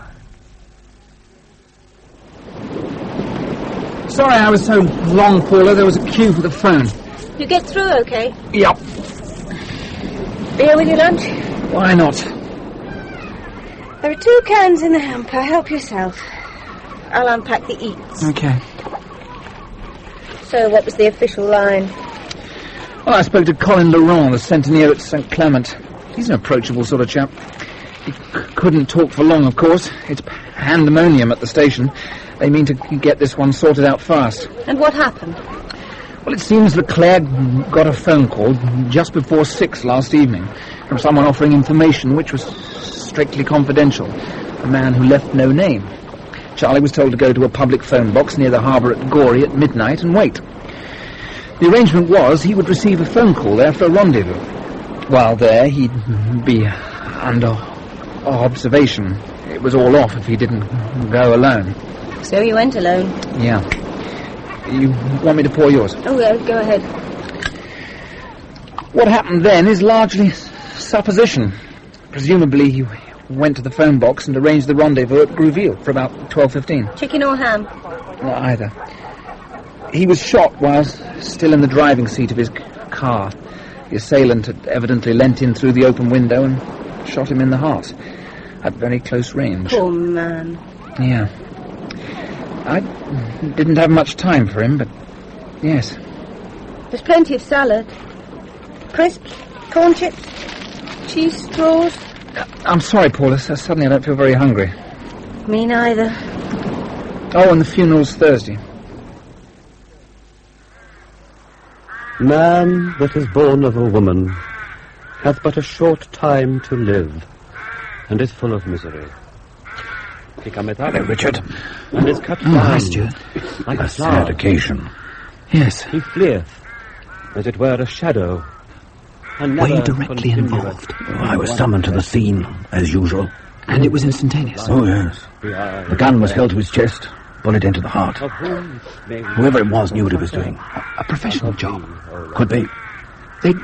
Sorry I was so long, Paula. There was a queue for the phone. You get through okay? Yep. Beer with your lunch? Why not? There are 2 cans in the hamper. Help yourself. I'll unpack the eats. Okay. So, what was the official line? Well, I spoke to Colin Laurent, the Centenier at St. Clement. He's an approachable sort of chap. He couldn't talk for long, of course. It's pandemonium at the station. They mean to get this one sorted out fast. And what happened? Well, it seems Leclerc got a phone call just before 6 last evening from someone offering information which was strictly confidential. A man who left no name. Charlie was told to go to a public phone box near the harbour at Gorey at midnight and wait. The arrangement was he would receive a phone call there for a rendezvous. While there, he'd be under observation. It was all off if he didn't go alone. So you went alone? Yeah. You want me to pour yours? Oh, yeah, go ahead. What happened then is largely supposition. Presumably he went to the phone box and arranged the rendezvous at Grouville for about 12:15. Chicken or ham? Not either. He was shot whilst still in the driving seat of his car. The assailant had evidently leant in through the open window and shot him in the heart at very close range. Poor man. Yeah. I didn't have much time for him, but yes. There's plenty of salad. Crisps, corn chips, cheese straws. I'm sorry, Paula. Suddenly I don't feel very hungry. Me neither. Oh, and the funeral's Thursday. Man that is born of a woman hath but a short time to live, and is full of misery. He cometh up, Hello, Richard. and is cut Oh, down hi, Stuart. like A a sad flower. occasion. Yes. He fleeth, as it were a shadow, and Were you never directly continueth. involved? I was summoned to the scene, as usual. And it was instantaneous. Oh, yes. The gun was held to his chest, bullet into the heart. Of whom may we Whoever it was knew what he was doing. A professional job. Could be. They'd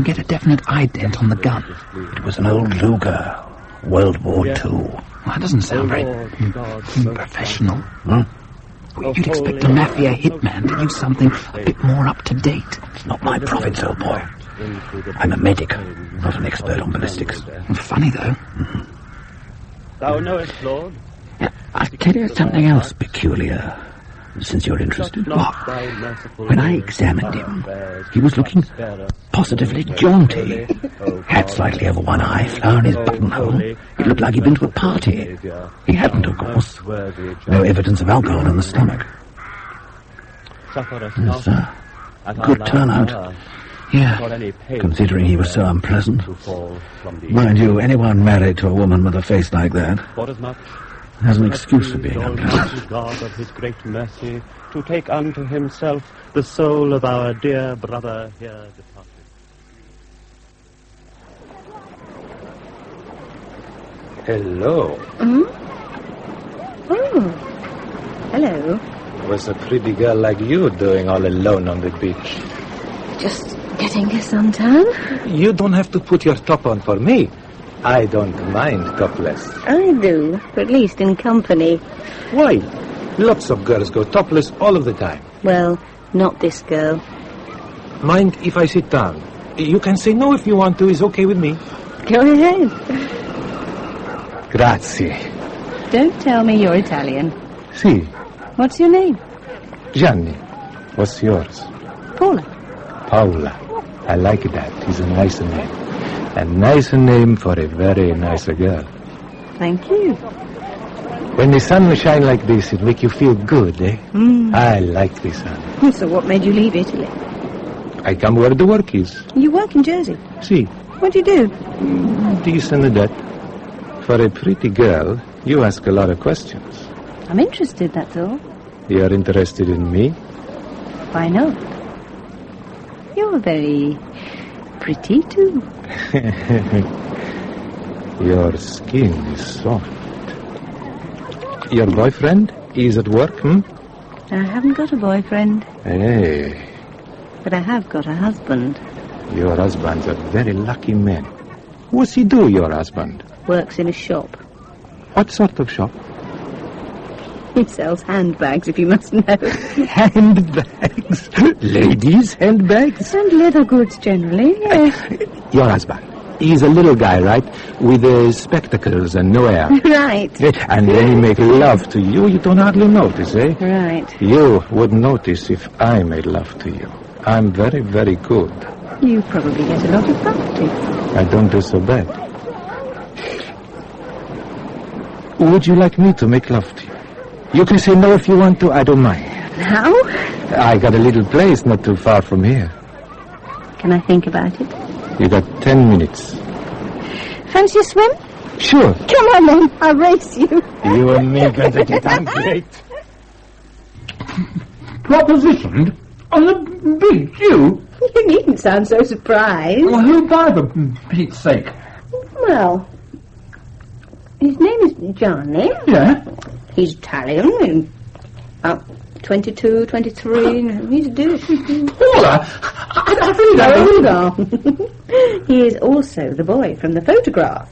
get a definite ident on the gun. It was an old Luger, World War II. Well, that doesn't sound very professional. Huh? You'd expect a mafia hitman to use something a bit more up to date. It's not my province, old boy. I'm a medic, not an expert on ballistics. Funny, though. Thou knowest, Lord. I'll tell you something else peculiar, since you're interested. Not What? thy merciful When I name examined him, bears he was looking sparer. positively jaunty. Hat slightly over one eye, flower in his buttonhole. It looked like he'd been to a party. He hadn't, of course. No evidence of alcohol in the stomach. Suffer us Yes, not at our good last turnout. hour Yeah. for any pain Considering he was so unpleasant. to fall from the Mind you, anyone married to a woman with a face like that Forasmuch has an excuse for being Almighty unpleasant. God of his great mercy to take unto himself the soul of our dear brother here departed. Hello. Oh. Hello. What's a pretty girl like you doing all alone on the beach? Just getting a suntan. You don't have to put your top on for me. I don't mind topless. I do, at least in company. Why? Lots of girls go topless all of the time. Well, not this girl. Mind if I sit down? You can say no if you want to. It's okay with me. Go ahead. Grazie. Don't tell me you're Italian. Si, What's your name? Gianni. What's yours? Paula. Paula. I like that. It's a nicer name. A nicer name for a very nicer girl. Thank you. When the sun will shine like this, it make you feel good, eh? I like the sun. So what made you leave Italy? I come where the work is. You work in Jersey? See. What do you do? Decent at that. For a pretty girl, you ask a lot of questions. I'm interested, that's all. You're interested in me? Why not? You're very pretty, too. Your skin is soft. Your boyfriend is at work, I haven't got a boyfriend. Hey. But I have got a husband. Your husband's a very lucky man. What's he do, your husband? Works in a shop. What sort of shop? He sells handbags, if you must know. Handbags? Ladies' handbags? And leather goods, generally, yes. Your husband. He's a little guy, right? With spectacles and no hair. Right. And when he make love to you, you don't hardly notice, eh? Right. You would notice if I made love to you. I'm very, very good. You probably get a lot of practice. I don't do so bad. Would you like me to make love to you? You can say no if you want to, I don't mind. Now? I got a little place not too far from here. Can I think about it? You got 10 minutes. Fancy a swim? Sure. Come on, then. I'll race you. You and me gonna get on great. Propositioned? On the big Jew? You needn't sound so surprised. Well, who by, for Pete's sake? Well, his name is Gianni. Yeah? He's Italian. About 22, 23. He's a douche. Paula! I really don't know. Hold on. He is also the boy from the photograph.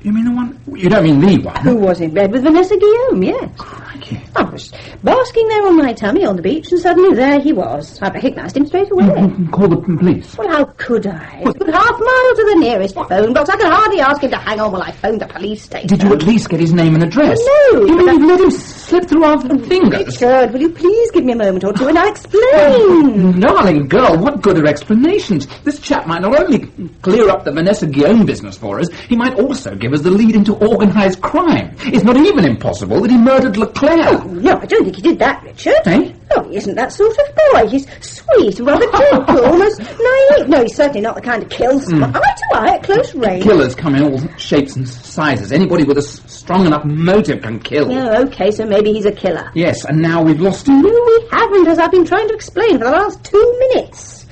You mean the one? You don't mean the one? Who was in bed with Vanessa Guillaume, yes. Crikey. I was basking there on my tummy on the beach, and suddenly there he was. I recognised him straight away. Call the police. Well, how could I? It was half a mile to the nearest phone box. I could hardly ask him to hang on while I phoned the police station. Did you at least get his name and address? No. You mean you've let him slip through our fingers? Richard, will you please give me a moment or two and I'll explain? Darling girl, what good are explanations? This chap might not only clear up the Vanessa Guillaume business for us, he might also give us the lead into organised crime. It's not even impossible that he murdered Leclerc. Oh, no, I don't think he did that, Richard. Eh? Oh, he isn't that sort of boy. He's sweet, rather gentle, almost naive. No, he's certainly not the kind to kill someone. Eye to eye at close range. Killers come in all shapes and sizes. Anybody with a strong enough motive can kill. Yeah, OK, so maybe he's a killer. Yes, and now we've lost him. No, we haven't, as I've been trying to explain for the last 2 minutes.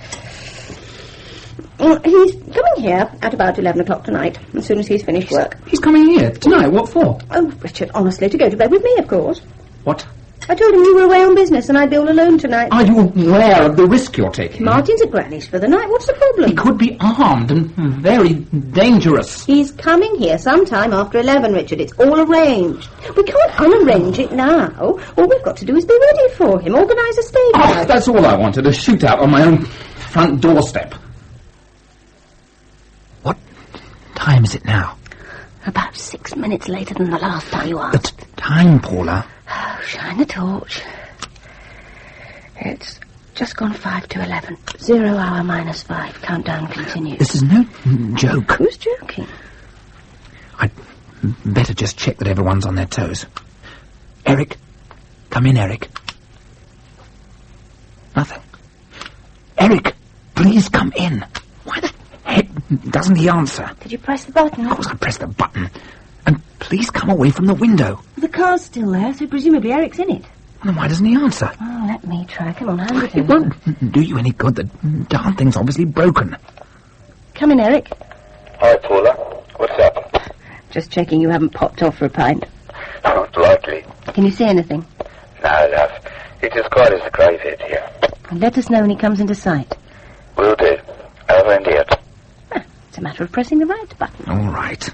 He's coming here at about 11 o'clock tonight, as soon as he's finished work. He's coming here tonight? What for? Oh, Richard, honestly, to go to bed with me, of course. What? I told him you were away on business and I'd be all alone tonight. Are you aware of the risk you're taking? Martin's at Granny's for the night. What's the problem? He could be armed and very dangerous. He's coming here sometime after 11, Richard. It's all arranged. We can't unarrange it now. All we've got to do is be ready for him. Organise a stage. Oh, that's all I wanted, a shootout on my own front doorstep. What time is it now? About 6 minutes later than the last time you asked. The time, Paula. Oh, shine the torch. It's just gone 5 to 11. 0 hour minus 5. Countdown continues. This is no joke. Who's joking? I'd better just check that everyone's on their toes. Eric? Come in, Eric. Nothing. Eric, please come in. Why the heck doesn't he answer? Did you press the button? Of course I pressed the button. And please come away from the window. The car's still there, so presumably Eric's in it. Then why doesn't he answer? Oh, let me try. Come on, hand it It won't do you any good. The darn thing's obviously broken. Come in, Eric. Hi, Paula. What's up? Just checking you haven't popped off for a pint. Not likely. Can you see anything? No, love. It's as quiet as the graveyard here. And let us know when he comes into sight. Will do. Over and out. It's a matter of pressing the right button. All right.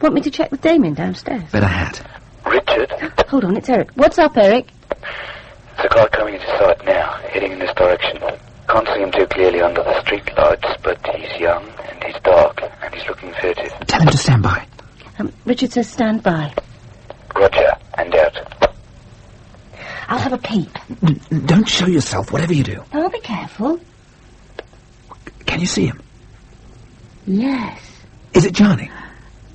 Want me to check with Damien downstairs? Better hat. Richard? Hold on, it's Eric. What's up, Eric? There's a guy coming into sight now, heading in this direction. Can't see him too clearly under the street lights, but he's young, and he's dark, and he's looking furtive. Tell him to stand by. Richard says stand by. Roger, and out. I'll have a peep. Don't show yourself, whatever you do. Oh, be careful. Can you see him? Yes. Is it Gianni?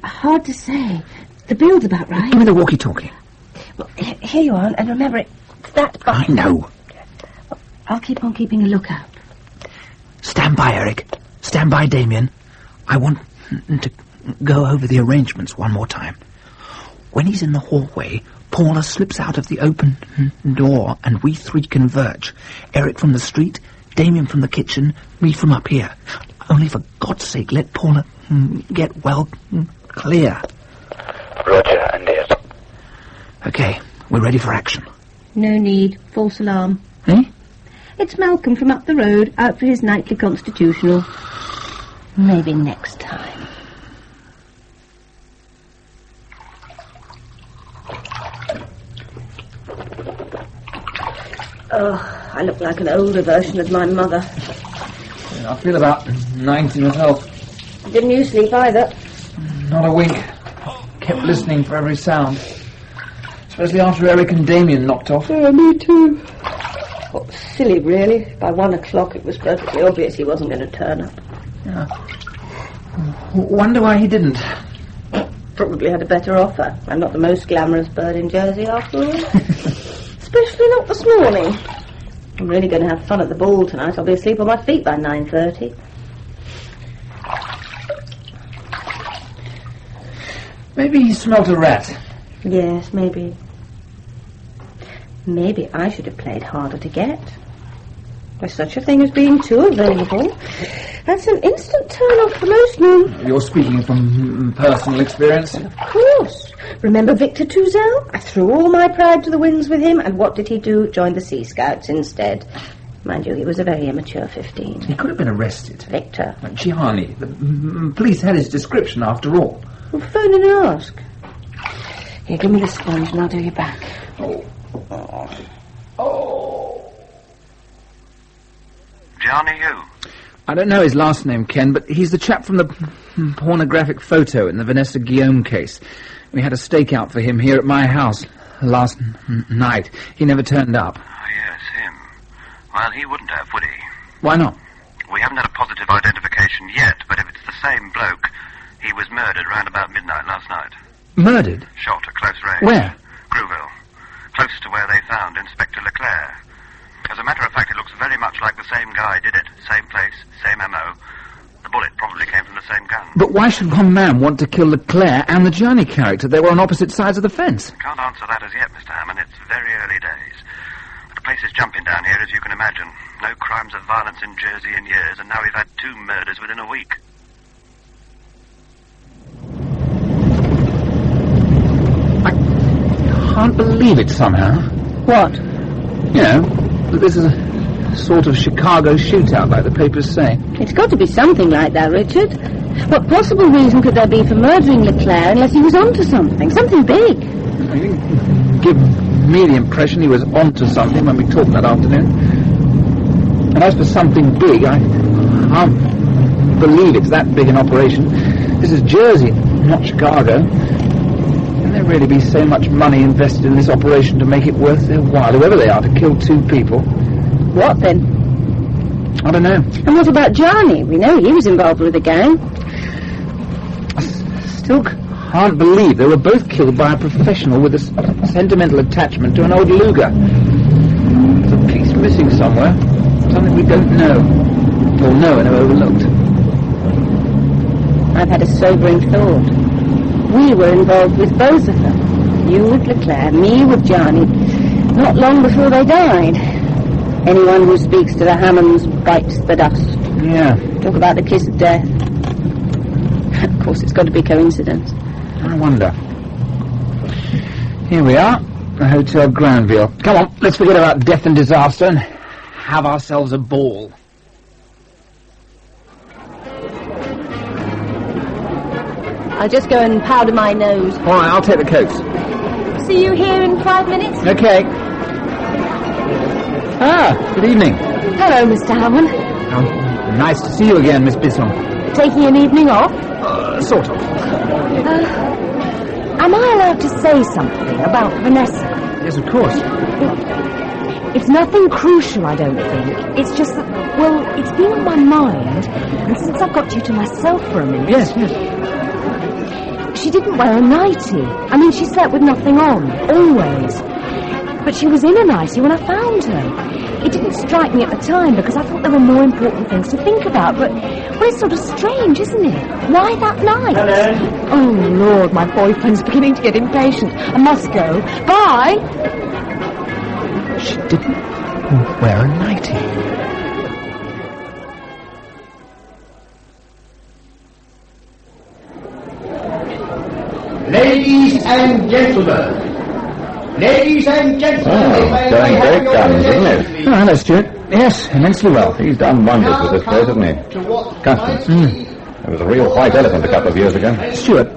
Hard to say. The build's about right. Give me the walkie-talkie. Well, here you are, and remember, it's that button. I know. I'll keep on keeping a lookout. Stand by, Eric. Stand by, Damien. I want to go over the arrangements one more time. When he's in the hallway, Paula slips out of the open door and we three converge. Eric from the street, Damien from the kitchen, me from up here. Only for God's sake, let Paula get well clear. Roger, and it. Okay, we're ready for action. No need. False alarm. Eh? It's Malcolm from up the road, out for his nightly constitutional. Maybe next time. Oh, I look like an older version of my mother. I feel about 90 myself. Didn't you sleep either? Not a wink. Kept listening for every sound. Especially after Eric and Damien knocked off. Oh, me too. Oh, silly, really. By 1 o'clock it was perfectly obvious he wasn't going to turn up. Yeah. Wonder why he didn't. Probably had a better offer. I'm not the most glamorous bird in Jersey, after all. Especially not this morning. I'm really going to have fun at the ball tonight. I'll be asleep on my feet by 9:30. Maybe he smelt a rat. Yes, maybe. Maybe I should have played harder to get. There's such a thing as being too available. That's an instant turn-off for most men. You're speaking from personal experience? Of course. Remember Victor Touzel? I threw all my pride to the winds with him, and what did he do? Joined the Sea Scouts instead. Mind you, he was a very immature 15. He could have been arrested. Victor. Gianni. The police had his description after all. Well, phone in and ask. Here, give me the sponge and I'll do your back. Oh. Gianni who? I don't know his last name, Ken, but he's the chap from the pornographic photo in the Vanessa Guillaume case. We had a stakeout for him here at my house last night. He never turned up. Oh, yes, him. Well, he wouldn't have, would he? Why not? We haven't had a positive identification yet, but if it's the same bloke, he was murdered round about midnight last night. Murdered? Shot at close range. Where? Grouville. Close to where they found Inspector Leclerc. As a matter of fact, it looks very much like the same guy did it. Same place, same MO. The bullet probably came from the same gun. But why should one man want to kill Leclerc and the Gianni character? They were on opposite sides of the fence. Can't answer that as yet, Mr. Hamon. It's very early days. The place is jumping down here, as you can imagine. No crimes of violence in Jersey in years, and now we've had 2 murders within a week. I can't believe it somehow. What? You know, that this is a sort of Chicago shootout, like the papers say. It's got to be something like that, Richard. What possible reason could there be for murdering Leclerc unless he was onto something? Something big? He didn't give me the impression he was onto something when we talked that afternoon. And as for something big, I can't believe it's that big an operation. This is Jersey, not Chicago. Can there really be so much money invested in this operation to make it worth their while, whoever they are, to kill 2 people? What then? I don't know. And what about Gianni? We know he was involved with the gang. I still can't believe they were both killed by a professional with a sentimental attachment to an old Luger. There's a piece missing somewhere. Something we don't know. Or know and have overlooked. I've had a sobering thought. We were involved with both of them. You with Leclerc, me with Gianni. Not long before they died. Anyone who speaks to the Hamons bites the dust. Yeah. Talk about the kiss of death. Of course, it's got to be coincidence. I wonder. Here we are, the Hotel Granville. Come on, let's forget about death and disaster and have ourselves a ball. I'll just go and powder my nose. All right, I'll take the coats. See you here in 5 minutes? Okay. Ah, good evening. Hello, Mr. Hamon. Nice to see you again, Miss Bisson. Taking an evening off? Sort of. Am I allowed to say something about Vanessa? Yes, of course. It's nothing crucial, I don't think. It's just that, well, it's been on my mind, and since I've got you to myself for a minute... Yes. She didn't wear a nightie. I mean, she slept with nothing on, always. But she was in a nightie when I found her. It didn't strike me at the time because I thought there were more important things to think about, but well, it's sort of strange, isn't it? Why that night? Helen! Oh, Lord, my boyfriend's beginning to get impatient. I must go. Bye! She didn't wear a nightie. Ladies and gentlemen. Ladies and gentlemen. Going great guns, isn't it? Oh, hello, Stuart. Yes, immensely well. He's done wonders with this place, hasn't he? Custance. There was a real white elephant a couple of years ago. Stuart,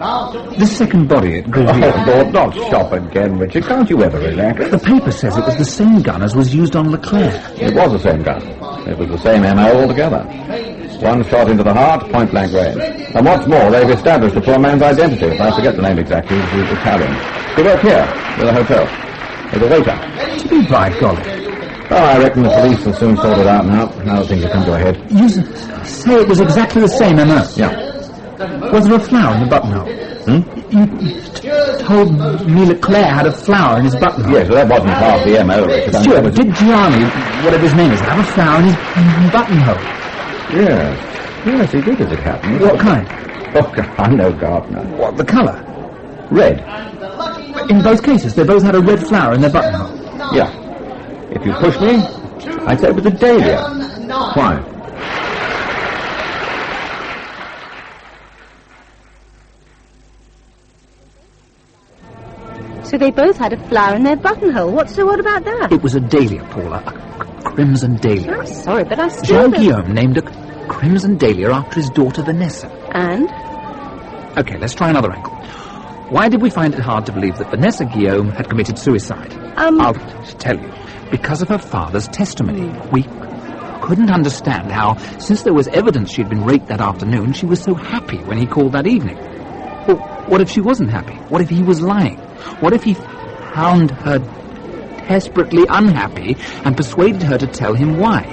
this second body at Green Lord, not shop again, Richard. Can't you ever relax? The paper says it was the same gun as was used on Leclerc. It was the same gun. It was the same MO altogether. One shot into the heart, point-blank range. And what's more, they've established the poor man's identity. I forget the name exactly. He was Italian. He worked here, with a hotel. As a waiter. By golly. Oh, I reckon the police will soon sort it out now that things have come to a head. You say it was exactly the same MO? Yeah. Was there a flower in the buttonhole? You told me Leclerc had a flower in his buttonhole. Yes, but that wasn't part of the MO, Richard. Stuart, did Gianni, whatever his name is, have a flower in his buttonhole? Yes, he did, as it happened. What kind? Oh, I'm no gardener. What, the colour? Red. In both cases, they both had a red flower in their buttonhole? Yeah. If you push me, I'd say it was a dahlia. Why? So they both had a flower in their buttonhole. What's so odd about that? It was a dahlia, Paula. A crimson dahlia. I'm sorry, but I still... Jean Guillaume named a crimson dahlia after his daughter Vanessa. And? Okay, let's try another angle. Why did we find it hard to believe that Vanessa Guillaume had committed suicide? I'll tell you. Because of her father's testimony. We couldn't understand how, since there was evidence she'd been raped that afternoon, she was so happy when he called that evening. Well, what if she wasn't happy? What if he was lying? What if he found her desperately unhappy and persuaded her to tell him why?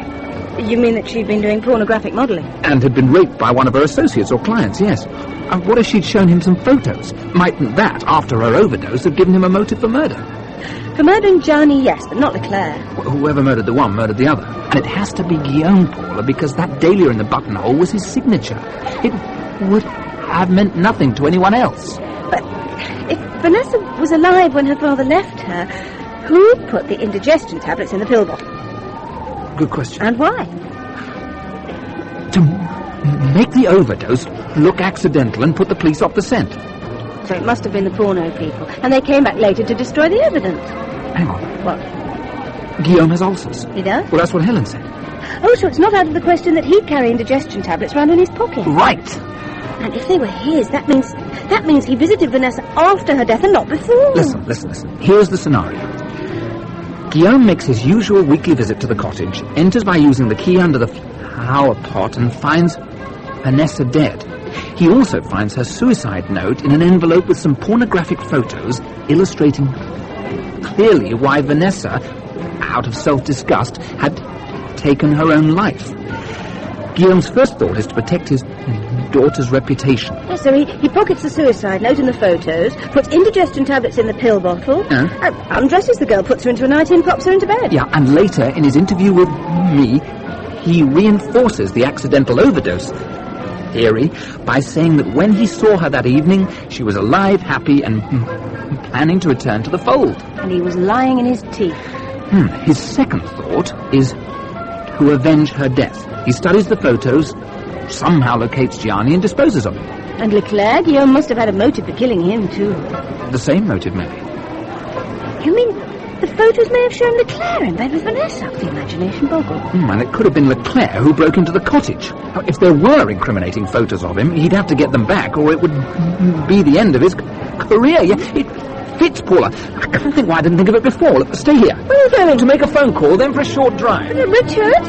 You mean that she'd been doing pornographic modelling? And had been raped by one of her associates or clients, yes. And what if she'd shown him some photos? Mightn't that, after her overdose, have given him a motive for murder? For murdering Gianni, yes, but not Leclerc. Well, whoever murdered the one murdered the other. And it has to be Guillaume, Paula, because that dahlia in the buttonhole was his signature. It would have meant nothing to anyone else. But if Vanessa was alive when her father left her, who put the indigestion tablets in the pill bottle? Good question. And why? To make the overdose look accidental and put the police off the scent. So it must have been the porno people. And they came back later to destroy the evidence. Hang on. What? Guillaume has ulcers. He does? Well, that's what Helen said. Oh, so it's not out of the question that he'd carry indigestion tablets around in his pocket. Right. And if they were his, that means he visited Vanessa after her death and not before. Listen. Here's the scenario. Guillaume makes his usual weekly visit to the cottage, enters by using the key under the flower pot and finds Vanessa dead. He also finds her suicide note in an envelope with some pornographic photos illustrating clearly why Vanessa, out of self-disgust, had taken her own life. Guillaume's first thought is to protect his daughter's reputation. Yes, so he pockets the suicide note and the photos, puts indigestion tablets in the pill bottle, undresses the girl, puts her into a nightie and pops her into bed. Yeah, and later, in his interview with me, he reinforces the accidental overdose theory by saying that when he saw her that evening, she was alive, happy, and planning to return to the fold. And he was lying in his teeth. His second thought is to avenge her death. He studies the photos, somehow locates Gianni and disposes of him. And Leclerc, Guillaume must have had a motive for killing him, too. The same motive, maybe. You mean the photos may have shown Leclerc in bed with Vanessa? The imagination boggles. And it could have been Leclerc who broke into the cottage. Now, if there were incriminating photos of him, he'd have to get them back, or it would be the end of his career. Yeah, it fits, Paula. I can't think why I didn't think of it before. Look, stay here. Where are you going? To make a phone call, then for a short drive. Richard?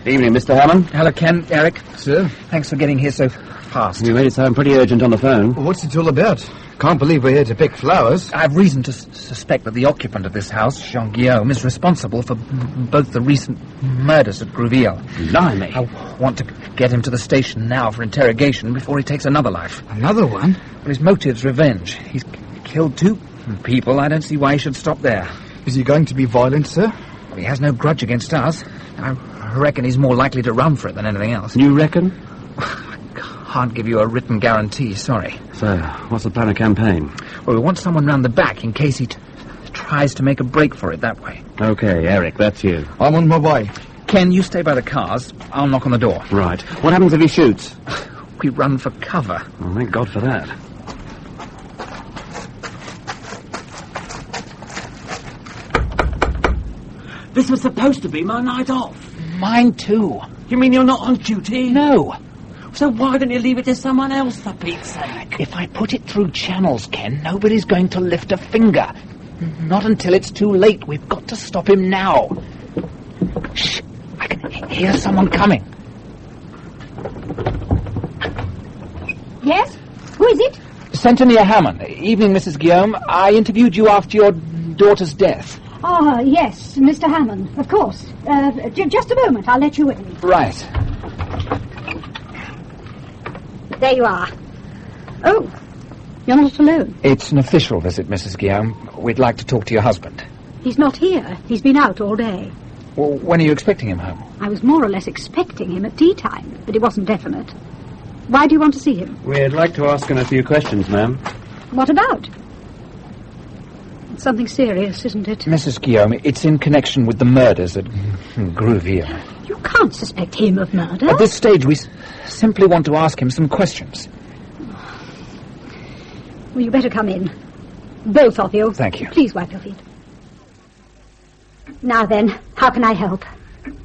Evening, Mr. Hamon. Hello, Ken. Eric. Sir. Thanks for getting here so fast. You made it sound pretty urgent on the phone. Well, what's it all about? Can't believe we're here to pick flowers. I have reason to suspect that the occupant of this house, Jean Guillaume, is responsible for both the recent murders at Grouville. Blimey. I want to get him to the station now for interrogation before he takes another life. Another one? Well, his motive's revenge. He's killed 2 people. I don't see why he should stop there. Is he going to be violent, sir? Well, he has no grudge against us. I reckon he's more likely to run for it than anything else. You reckon? I can't give you a written guarantee, sorry. So, what's the plan of campaign? Well, we want someone round the back in case he tries to make a break for it that way. Okay, Eric, that's you. I'm on my way. Ken, you stay by the cars. I'll knock on the door. Right. What happens if he shoots? We run for cover. Oh, thank God for that. This was supposed to be my night off. Mine too. You mean you're not on duty? No. So why don't you leave it to someone else, for Pete's sake? If I put it through channels, Ken, nobody's going to lift a finger. Not until it's too late. We've got to stop him now. Shh. I can hear someone coming. Yes? Who is it? Centenier Hamon. Evening, Mrs. Guillaume. I interviewed you after your daughter's death. Ah, yes, Mr. Hamon, of course. Just a moment, I'll let you in. Right. There you are. Oh, you're not alone. It's an official visit, Mrs. Guillaume. We'd like to talk to your husband. He's not here. He's been out all day. Well, when are you expecting him home? I was more or less expecting him at tea time, but it wasn't definite. Why do you want to see him? We'd like to ask him a few questions, ma'am. What about? It's something serious, isn't it? Mrs. Guillaume, it's in connection with the murders at Grouville. You can't suspect him of murder. At this stage, we simply want to ask him some questions. Well, you better come in. Both of you. Thank you. Please wipe your feet. Now then, how can I help?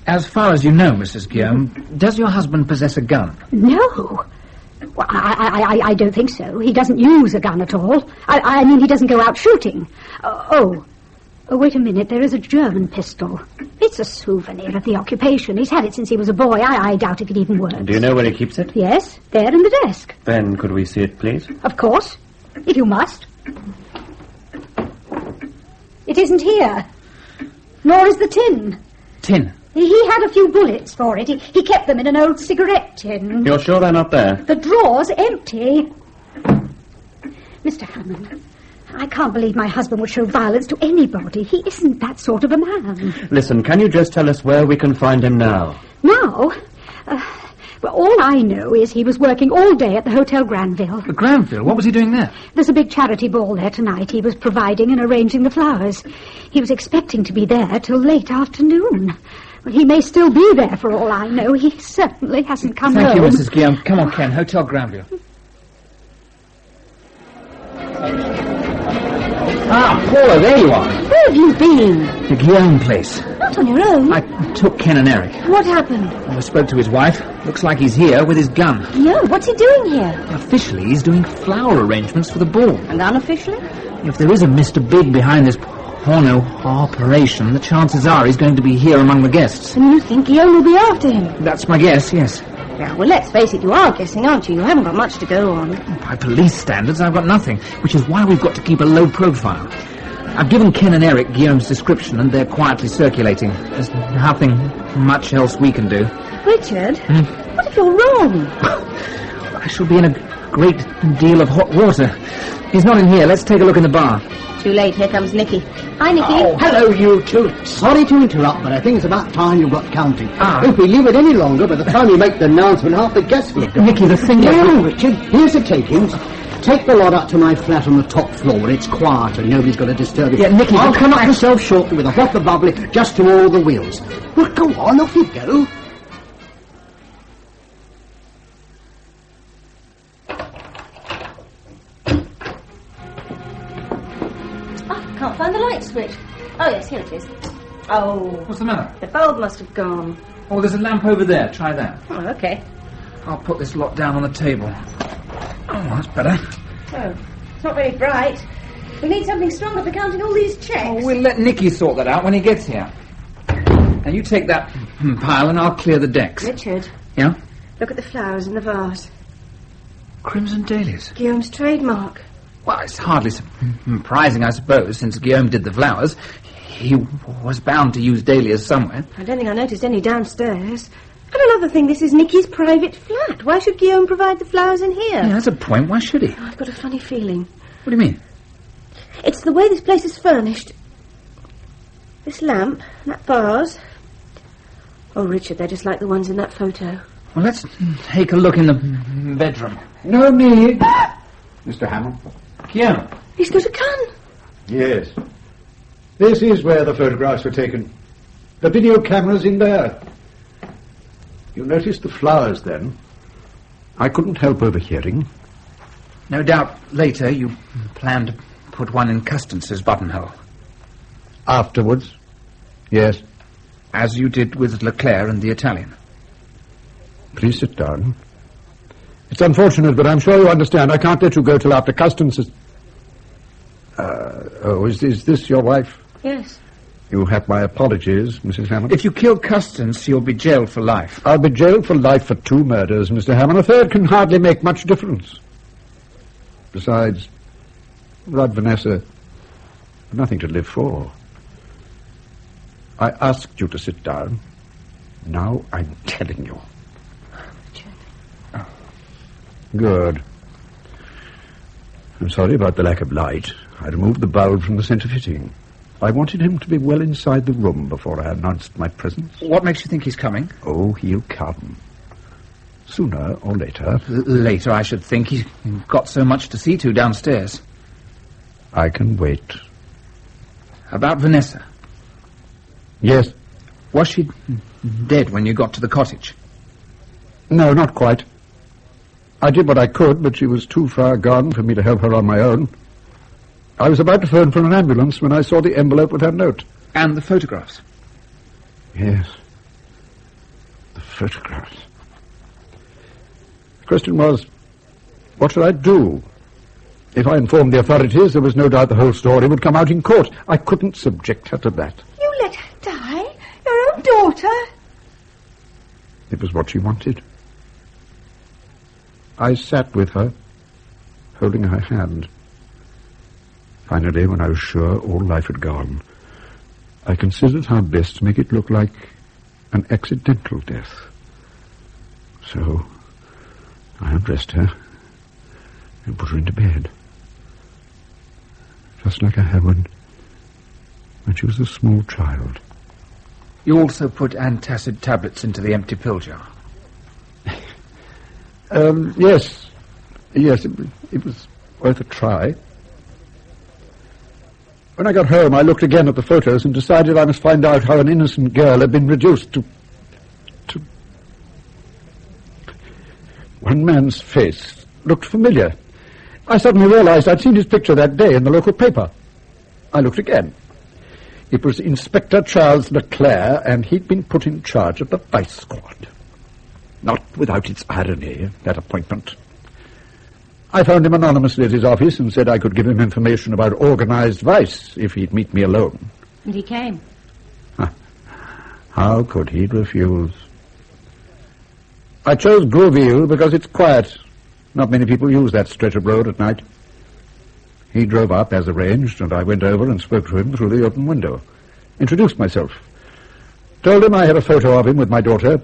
As far as you know, Mrs. Guillaume, does your husband possess a gun? No. Well, I don't think so. He doesn't use a gun at all. I mean, he doesn't go out shooting. Oh, wait a minute. There is a German pistol. It's a souvenir of the occupation. He's had it since he was a boy. I doubt if it even works. Do you know where he keeps it? Yes, there in the desk. Then could we see it, please? Of course, if you must. It isn't here. Nor is the tin. Tin? He had a few bullets for it. He kept them in an old cigarette tin. You're sure they're not there? The drawer's empty. Mr. Hamon, I can't believe my husband would show violence to anybody. He isn't that sort of a man. Listen, can you just tell us where we can find him now? Now? Well, all I know is he was working all day at the Hotel Granville. The Granville? What was he doing there? There's a big charity ball there tonight. He was providing and arranging the flowers. He was expecting to be there till late afternoon. Well, he may still be there for all I know. He certainly hasn't come home. Thank you, Mrs. Guillaume. Come on, Ken. Hotel Granville. Ah, Paula, there you are. Where have you been? The Guillaume place. Not on your own. I took Ken and Eric. What happened? I spoke to his wife. Looks like he's here with his gun. No, what's he doing here? Officially, he's doing flower arrangements for the ball. And unofficially? If there is a Mr. Big behind this Horne operation, the chances are he's going to be here among the guests. And you think Guillaume will be after him? That's my guess, yes. Yeah, well, let's face it, you are guessing, aren't you? You haven't got much to go on. By police standards, I've got nothing, which is why we've got to keep a low profile. I've given Ken and Eric Guillaume's description, and they're quietly circulating. There's nothing much else we can do. Richard, what if you're wrong? I shall be in a great deal of hot water. He's not in here. Let's take a look in the bar. Too late. Here comes Nicky. Hi, Nicky. Oh, hello, you two. Sorry to interrupt, but I think it's about time you got counting. Ah. If we leave it any longer, by the time you make the announcement, half the guests will have gone. Nicky, the thing is... Well, Richard, here's the takings. Take the lot up to my flat on the top floor where it's quiet and nobody's going to disturb you. Yeah, Nicky, I'll come up myself shortly with a hot of bubbly just to all the wheels. Well, go on, off you go. Can't find the light switch. Oh, yes, here it is. Oh. What's the matter? The bulb must have gone. Oh, there's a lamp over there. Try that. Oh, okay. I'll put this lot down on the table. Oh, that's better. Oh, it's not very bright. We need something stronger for counting all these checks. Oh, we'll let Nicky sort that out when he gets here. Now, you take that pile and I'll clear the decks. Richard. Yeah? Look at the flowers in the vase. Crimson dahlias. Guillaume's trademark. Well, it's hardly surprising, I suppose, since Guillaume did the flowers. He was bound to use dahlias somewhere. I don't think I noticed any downstairs. And another thing, this is Nicky's private flat. Why should Guillaume provide the flowers in here? Yeah, that's a point. Why should he? Oh, I've got a funny feeling. What do you mean? It's the way this place is furnished. This lamp, that vase. Oh, Richard, they're just like the ones in that photo. Well, let's take a look in the bedroom. No need. Mr. Hamon. Guillaume. He's got a gun. Yes. This is where the photographs were taken. The video camera's in there. You noticed the flowers then? I couldn't help overhearing. No doubt later you planned to put one in Custance's buttonhole. Afterwards? Yes. As you did with Leclerc and the Italian. Please sit down. It's unfortunate, but I'm sure you understand. I can't let you go till after Custance's... is this your wife? Yes. You have my apologies, Mrs. Hamon. If you kill Custance, you'll be jailed for life. I'll be jailed for life for 2 murders, Mr. Hamon. A third can hardly make much difference. Besides, without Vanessa, nothing to live for. I asked you to sit down. Now I'm telling you. Oh. Good. I'm sorry about the lack of light. I removed the bulb from the centre fitting. I wanted him to be well inside the room before I announced my presence. What makes you think he's coming? Oh, he'll come. Sooner or later. Later, I should think. He's got so much to see to downstairs. I can wait. About Vanessa? Yes. Was she dead when you got to the cottage? No, not quite. I did what I could, but she was too far gone for me to help her on my own. I was about to phone for an ambulance when I saw the envelope with her note. And the photographs? Yes. The photographs. The question was, what should I do? If I informed the authorities, there was no doubt the whole story would come out in court. I couldn't subject her to that. You let her die? Your own daughter? It was what she wanted. I sat with her, holding her hand. Finally, when I was sure all life had gone, I considered how best to make it look like an accidental death. So, I undressed her and put her into bed. Just like I had when she was a small child. You also put antacid tablets into the empty pill jar? Yes. Yes, it was worth a try. When I got home, I looked again at the photos and decided I must find out how an innocent girl had been reduced to... One man's face looked familiar. I suddenly realized I'd seen his picture that day in the local paper. I looked again. It was Inspector Charles Leclerc, and he'd been put in charge of the vice squad. Not without its irony, that appointment. I found him anonymously at his office and said I could give him information about organized vice if he'd meet me alone. And he came. How could he refuse? I chose Groville because it's quiet. Not many people use that stretch of road at night. He drove up as arranged, and I went over and spoke to him through the open window. Introduced myself. Told him I had a photo of him with my daughter.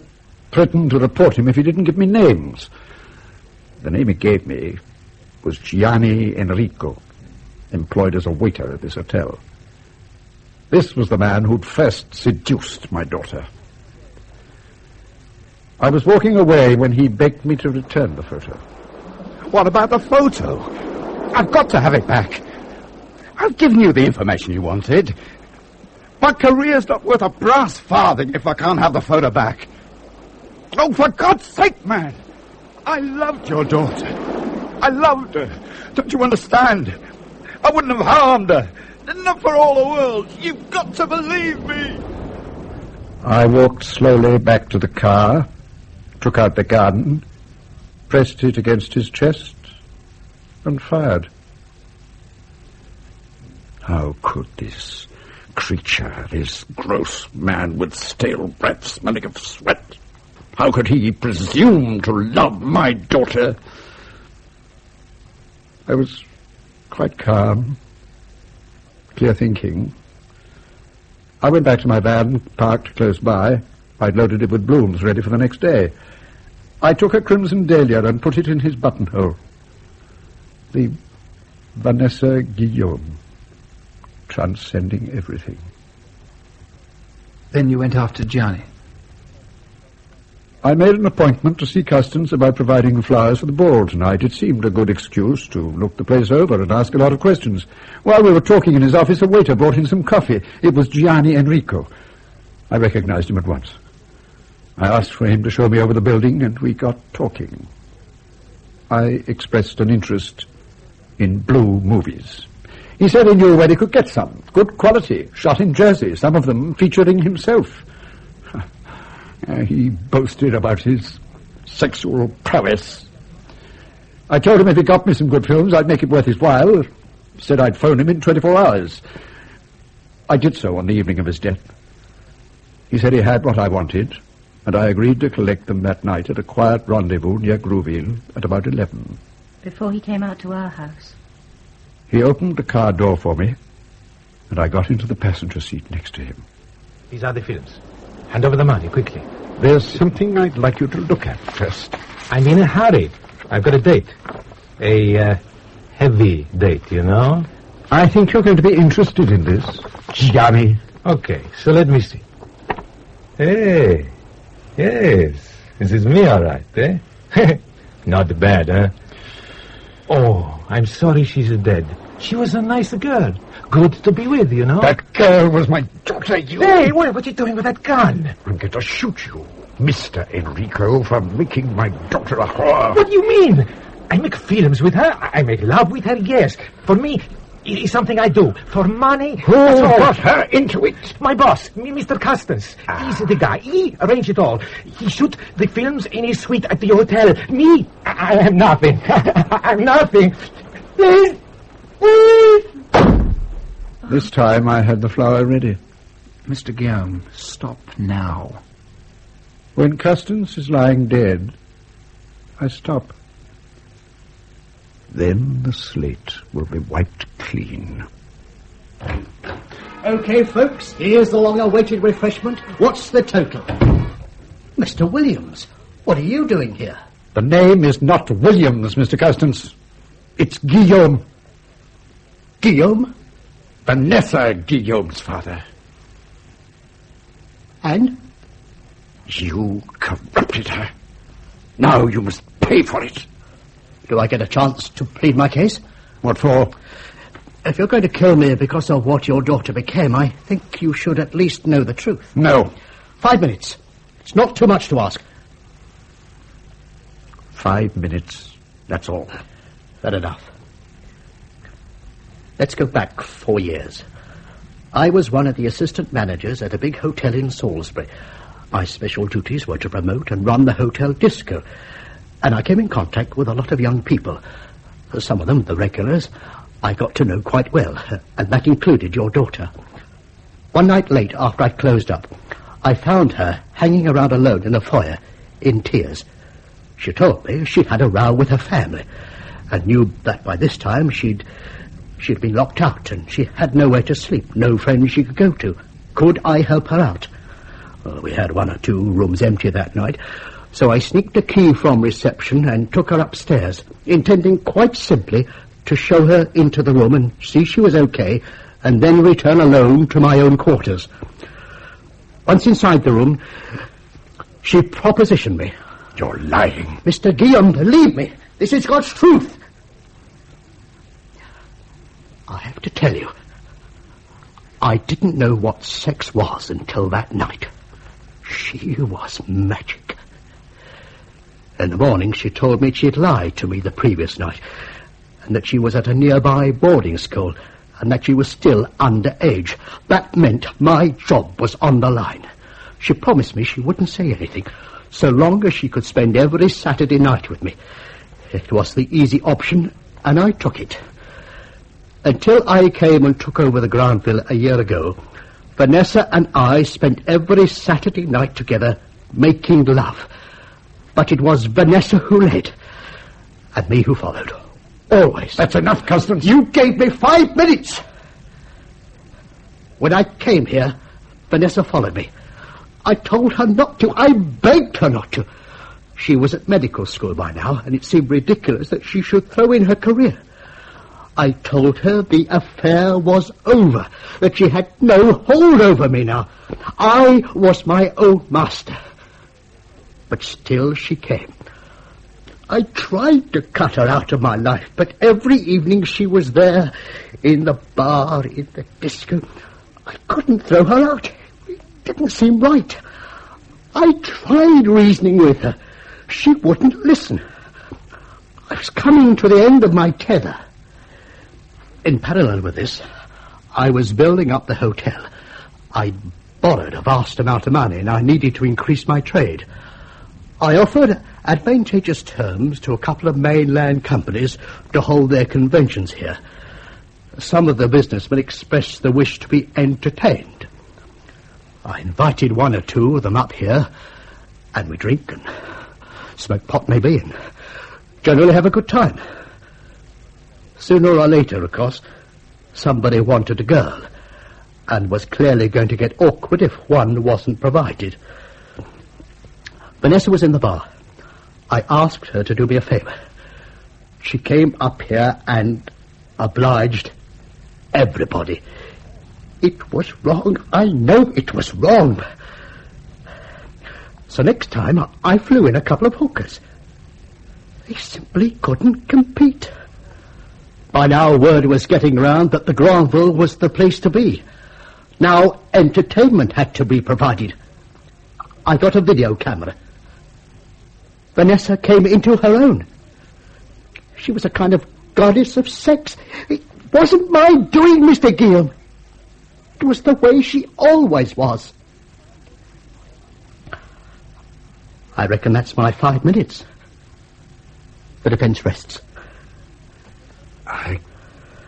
Threatened to report him if he didn't give me names. The name he gave me was Gianni Enrico, employed as a waiter at this hotel. This was the man who'd first seduced my daughter. I was walking away when he begged me to return the photo. What about the photo? I've got to have it back. I've given you the information you wanted. My career's not worth a brass farthing if I can't have the photo back. Oh, for God's sake, man! I loved your daughter. I loved her. Don't you understand? I wouldn't have harmed her. Not for all the world. You've got to believe me. I walked slowly back to the car, took out the gun, pressed it against his chest, and fired. How could this creature, this gross man with stale breath smelling of sweat. How could he presume to love my daughter? I was quite calm, clear thinking. I went back to my van, parked close by. I'd loaded it with blooms ready for the next day. I took a crimson dahlia and put it in his buttonhole. The Vanessa Guillaume, transcending everything. Then you went after Gianni. I made an appointment to see Custance about providing the flowers for the ball tonight. It seemed a good excuse to look the place over and ask a lot of questions. While we were talking in his office, a waiter brought in some coffee. It was Gianni Enrico. I recognized him at once. I asked for him to show me over the building, and we got talking. I expressed an interest in blue movies. He said he knew where he could get some. Good quality, shot in Jersey, some of them featuring himself. He boasted about his sexual prowess. I told him if he got me some good films, I'd make it worth his while. Said I'd phone him in 24 hours. I did so on the evening of his death. He said he had what I wanted, and I agreed to collect them that night at a quiet rendezvous near Grouville at about 11. Before he came out to our house. He opened the car door for me, and I got into the passenger seat next to him. These are the films. Hand over the money, quickly. There's something I'd like you to look at first. I'm in a hurry. I've got a date. A heavy date, you know? I think you're going to be interested in this, Gianni. Okay, so let me see. Hey, yes. This is me, all right, eh? Not bad, huh? Oh, I'm sorry she's dead. She was a nice girl. Good to be with, you know? That girl was my daughter, you... Hey, what are you doing with that gun? I'm going to shoot you, Mr. Enrico, for making my daughter a whore. What do you mean? I make films with her. I make love with her, yes. For me, it's something I do. For money, who that's all. got her into it? My boss, Mr. Custance. He's the guy. He arranged it all. He shoot the films in his suite at the hotel. Me, I am nothing. I'm nothing. Please, please. This time I had the flower ready. Mr. Guillaume, stop now. When Custance is lying dead, I stop. Then the slate will be wiped clean. Okay, folks, here's the long-awaited refreshment. What's the total? Mr. Williams, what are you doing here? The name is not Williams, Mr. Custance. It's Guillaume. Guillaume? Vanessa Guillaume's father. And? You corrupted her. Now you must pay for it. Do I get a chance to plead my case? What for? If you're going to kill me because of what your daughter became, I think you should at least know the truth. No. 5 minutes. It's not too much to ask. 5 minutes, that's all. Fair enough. Let's go back 4 years. I was one of the assistant managers at a big hotel in Salisbury. My special duties were to promote and run the hotel disco, and I came in contact with a lot of young people. Some of them, the regulars, I got to know quite well, and that included your daughter. One night late, after I'd closed up, I found her hanging around alone in the foyer, in tears. She told me she'd had a row with her family, and knew that by this time she'd been locked out, and she had nowhere to sleep, no friends she could go to. Could I help her out? Well, we had 1 or 2 rooms empty that night, so I sneaked a key from reception and took her upstairs, intending quite simply to show her into the room and see she was okay, and then return alone to my own quarters. Once inside the room, she propositioned me. You're lying. Mr. Guillaume, believe me, this is God's truth. I have to tell you, I didn't know what sex was until that night. She was magic. In the morning, she told me she'd lied to me the previous night, and that she was at a nearby boarding school, and that she was still underage. That meant my job was on the line. She promised me she wouldn't say anything, so long as she could spend every Saturday night with me. It was the easy option, and I took it. Until I came and took over the Granville a year ago, Vanessa and I spent every Saturday night together making love. But it was Vanessa who led, and me who followed. Always. That's enough, Custance. You gave me 5 minutes! When I came here, Vanessa followed me. I told her not to. I begged her not to. She was at medical school by now, and it seemed ridiculous that she should throw in her career. I told her the affair was over, that she had no hold over me now. I was my own master. But still she came. I tried to cut her out of my life, but every evening she was there, in the bar, in the disco. I couldn't throw her out. It didn't seem right. I tried reasoning with her. She wouldn't listen. I was coming to the end of my tether. In parallel with this, I was building up the hotel. I'd borrowed a vast amount of money, and I needed to increase my trade. I offered advantageous terms to a couple of mainland companies to hold their conventions here. Some of the businessmen expressed the wish to be entertained. I invited 1 or 2 of them up here, and we drink and smoke pot maybe, and generally have a good time. Sooner or later, of course, somebody wanted a girl, and was clearly going to get awkward if one wasn't provided. Vanessa was in the bar. I asked her to do me a favour. She came up here and obliged everybody. It was wrong. I know it was wrong. So next time, I flew in a couple of hookers. They simply couldn't compete. By now, word was getting round that the Granville was the place to be. Now, entertainment had to be provided. I got a video camera. Vanessa came into her own. She was a kind of goddess of sex. It wasn't my doing, Mr. Guillaume. It was the way she always was. I reckon that's my 5 minutes. The defence rests. I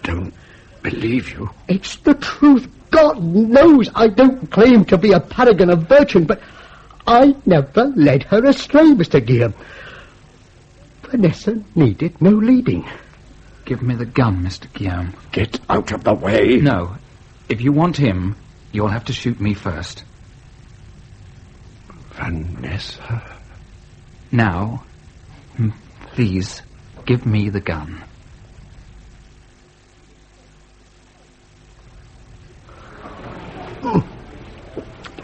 don't believe you. It's the truth. God knows I don't claim to be a paragon of virtue, but I never led her astray, Mr. Guillaume. Vanessa needed no leading. Give me the gun, Mr. Guillaume. Get out of the way. No. If you want him, you'll have to shoot me first. Vanessa? Now, please, give me the gun.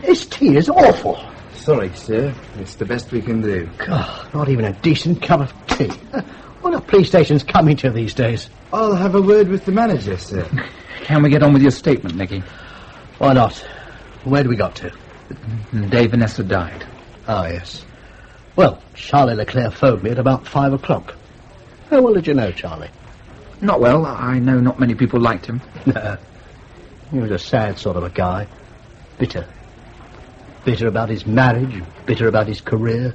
This tea is awful. Sorry, sir. It's the best we can do. God, not even a decent cup of tea. What are police stations coming to these days? I'll have a word with the manager, sir. Can we get on with your statement, Nicky? Why not? Where do we got to? The day Vanessa died. Oh, yes. Well, Charlie Leclerc phoned me at about 5 o'clock. How well did you know Charlie? Not well. I know not many people liked him. No. He was a sad sort of a guy. Bitter. Bitter about his marriage, bitter about his career,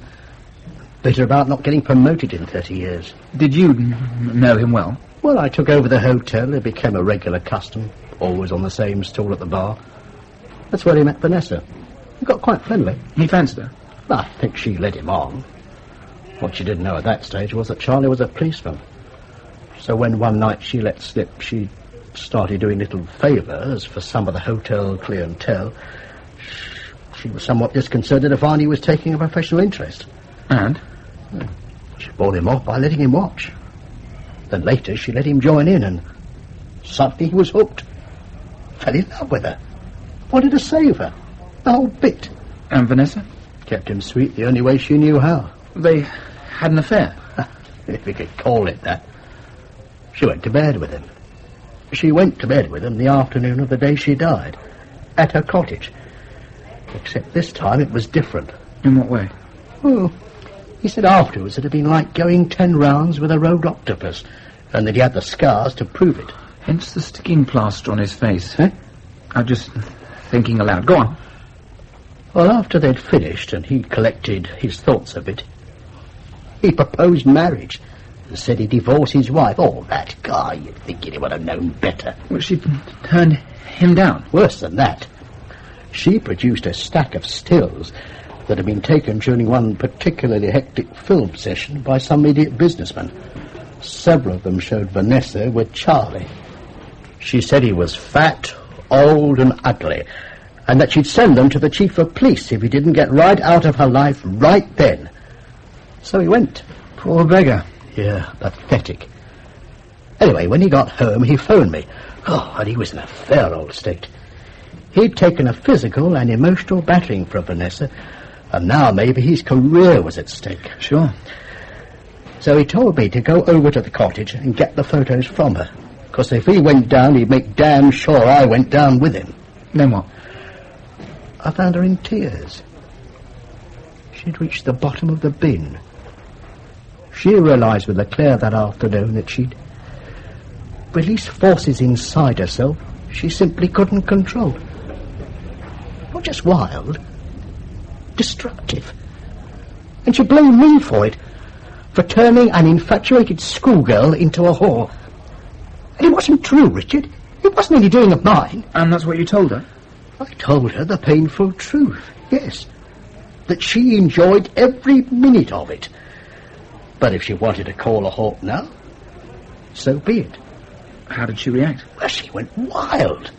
bitter about not getting promoted in 30 years. Did you know him well? Well, I took over the hotel. He became a regular custom, always on the same stool at the bar. That's where he met Vanessa. He got quite friendly. He fancied her? I think she led him on. What she didn't know at that stage was that Charlie was a policeman. So when one night she let slip she started doing little favours for some of the hotel clientele, she was somewhat disconcerted to find he was taking a professional interest. And? She bought him off by letting him watch. Then later she let him join in, and suddenly he was hooked. Fell in love with her. Wanted to save her. The whole bit. And Vanessa? Kept him sweet the only way she knew how. They had an affair? If we could call it that. She went to bed with him. She went to bed with him the afternoon of the day she died. At her cottage. Except this time it was different. In what way? Oh, he said afterwards it had been like going 10 rounds with a rogue octopus, and that he had the scars to prove it. Hence the sticking plaster on his face. Eh? I'm just thinking aloud. Go on. Well, after they'd finished and he'd collected his thoughts a bit, he proposed marriage and said he'd divorce his wife. Oh, that guy, you'd think he would have known better. Well, she turned him down. Worse than that. She produced a stack of stills that had been taken during one particularly hectic film session by some idiot businessman. Several of them showed Vanessa with Charlie. She said he was fat, old and ugly, and that she'd send them to the chief of police if he didn't get right out of her life right then. So he went. Poor beggar. Yeah, pathetic. Anyway, when he got home, he phoned me. Oh, and he was in a fair old state. He'd taken a physical and emotional battering from Vanessa, and now maybe his career was at stake. Sure. So he told me to go over to the cottage and get the photos from her, because if he went down, he'd make damn sure I went down with him. Then what? I found her in tears. She'd reached the bottom of the bin. She realised with Leclerc that afternoon that she'd released forces inside herself she simply couldn't control. Not just wild, destructive. And she blamed me for it, for turning an infatuated schoolgirl into a whore. And it wasn't true, Richard. It wasn't any doing of mine. And that's what you told her? I told her the painful truth, yes. That she enjoyed every minute of it. But if she wanted to call a halt now, so be it. How did she react? Well, she went wild.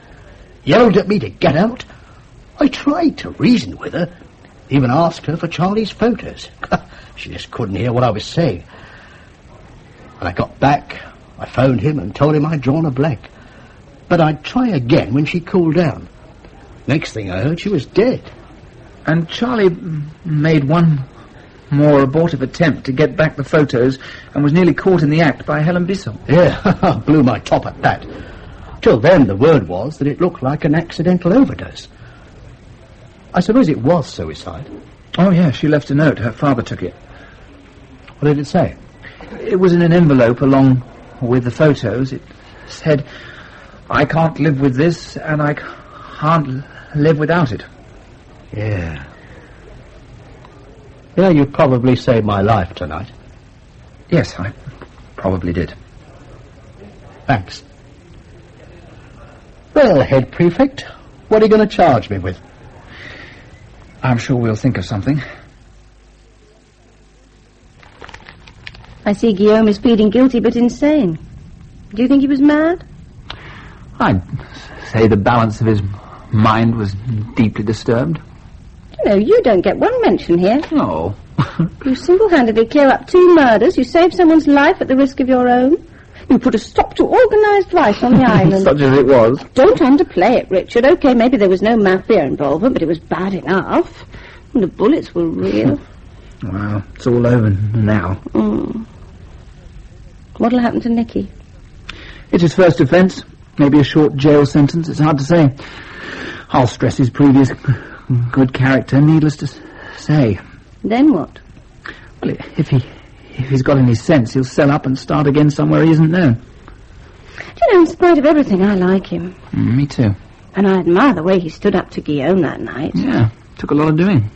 Yelled at me to get out. I tried to reason with her. Even asked her for Charlie's photos. She just couldn't hear what I was saying. When I got back, I phoned him and told him I'd drawn a blank. But I'd try again when she cooled down. Next thing I heard, she was dead. And Charlie made one more abortive attempt to get back the photos and was nearly caught in the act by Helen Bisson. Yeah, blew my top at that. Till then, the word was that it looked like an accidental overdose. I suppose it was suicide. Oh, yeah, she left a note. Her father took it. What did it say? It was in an envelope along with the photos. It said, "I can't live with this, and I can't live without it." Yeah. Yeah, you probably saved my life tonight. Yes, I probably did. Thanks. Well, head prefect, what are you going to charge me with? I'm sure we'll think of something. I see Guillaume is pleading guilty but insane. Do you think he was mad? I'd say the balance of his mind was deeply disturbed. You know, you don't get one mention here. No. You single-handedly clear up 2 murders. You save someone's life at the risk of your own. You put a stop to organised vice on the island. Such as it was. Don't underplay it, Richard. OK, maybe there was no mafia involvement, but it was bad enough. And the bullets were real. Well, it's all over now. What'll happen to Nicky? It's his first offence. Maybe a short jail sentence. It's hard to say. I'll stress his previous good character, needless to say. Then what? Well, if he's got any sense, he'll sell up and start again somewhere he isn't known. Do you know, in spite of everything, I like him. Me too. And I admire the way he stood up to Guillaume that night. Yeah, took a lot of doing.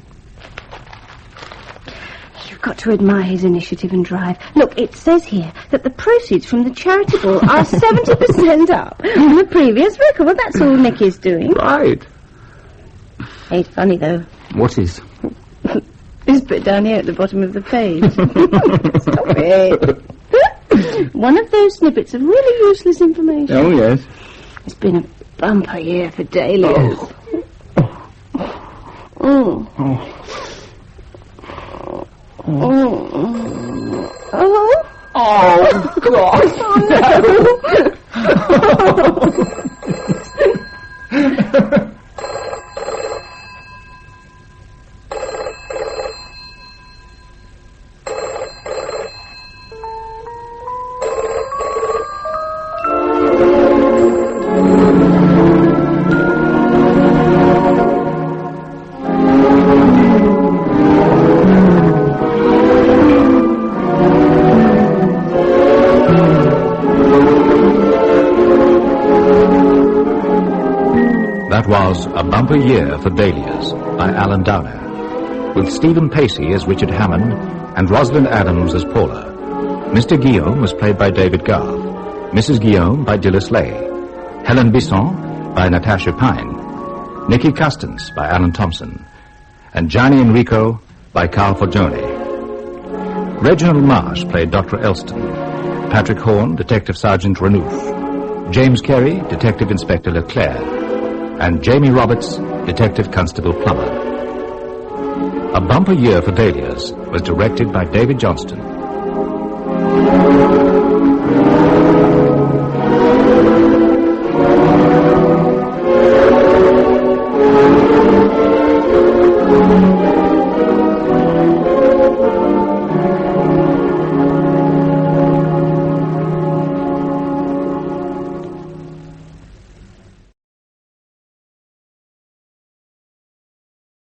You've got to admire his initiative and drive. Look, it says here that the proceeds from the charity ball are 70% up on the previous record. Well, that's all Nicky's doing. Right. Ain't funny, though. What is? This bit down here at the bottom of the page. Stop it. One of those snippets of really useless information. Oh, yes. It's been a bumper year for Dahlias. Oh. Oh, God. Oh, no. That was A Bumper Year for Dahlias by Alan Downer, with Stephen Pacey as Richard Hamon and Rosalind Adams as Paula. Mr. Guillaume was played by David Garth, Mrs. Guillaume by Dilys Laye, Helen Bisson by Natasha Pyne, Nicky Custance by Alan Thompson, and Gianni Enrico by Carl Forgione. Reginald Marsh played Dr. Elston, Patrick Horne, Detective Sergeant Renouf, James Kerry, Detective Inspector Leclerc, and Jamie Roberts, Detective Constable Plummer. A Bumper Year for Dahlias was directed by David Johnston.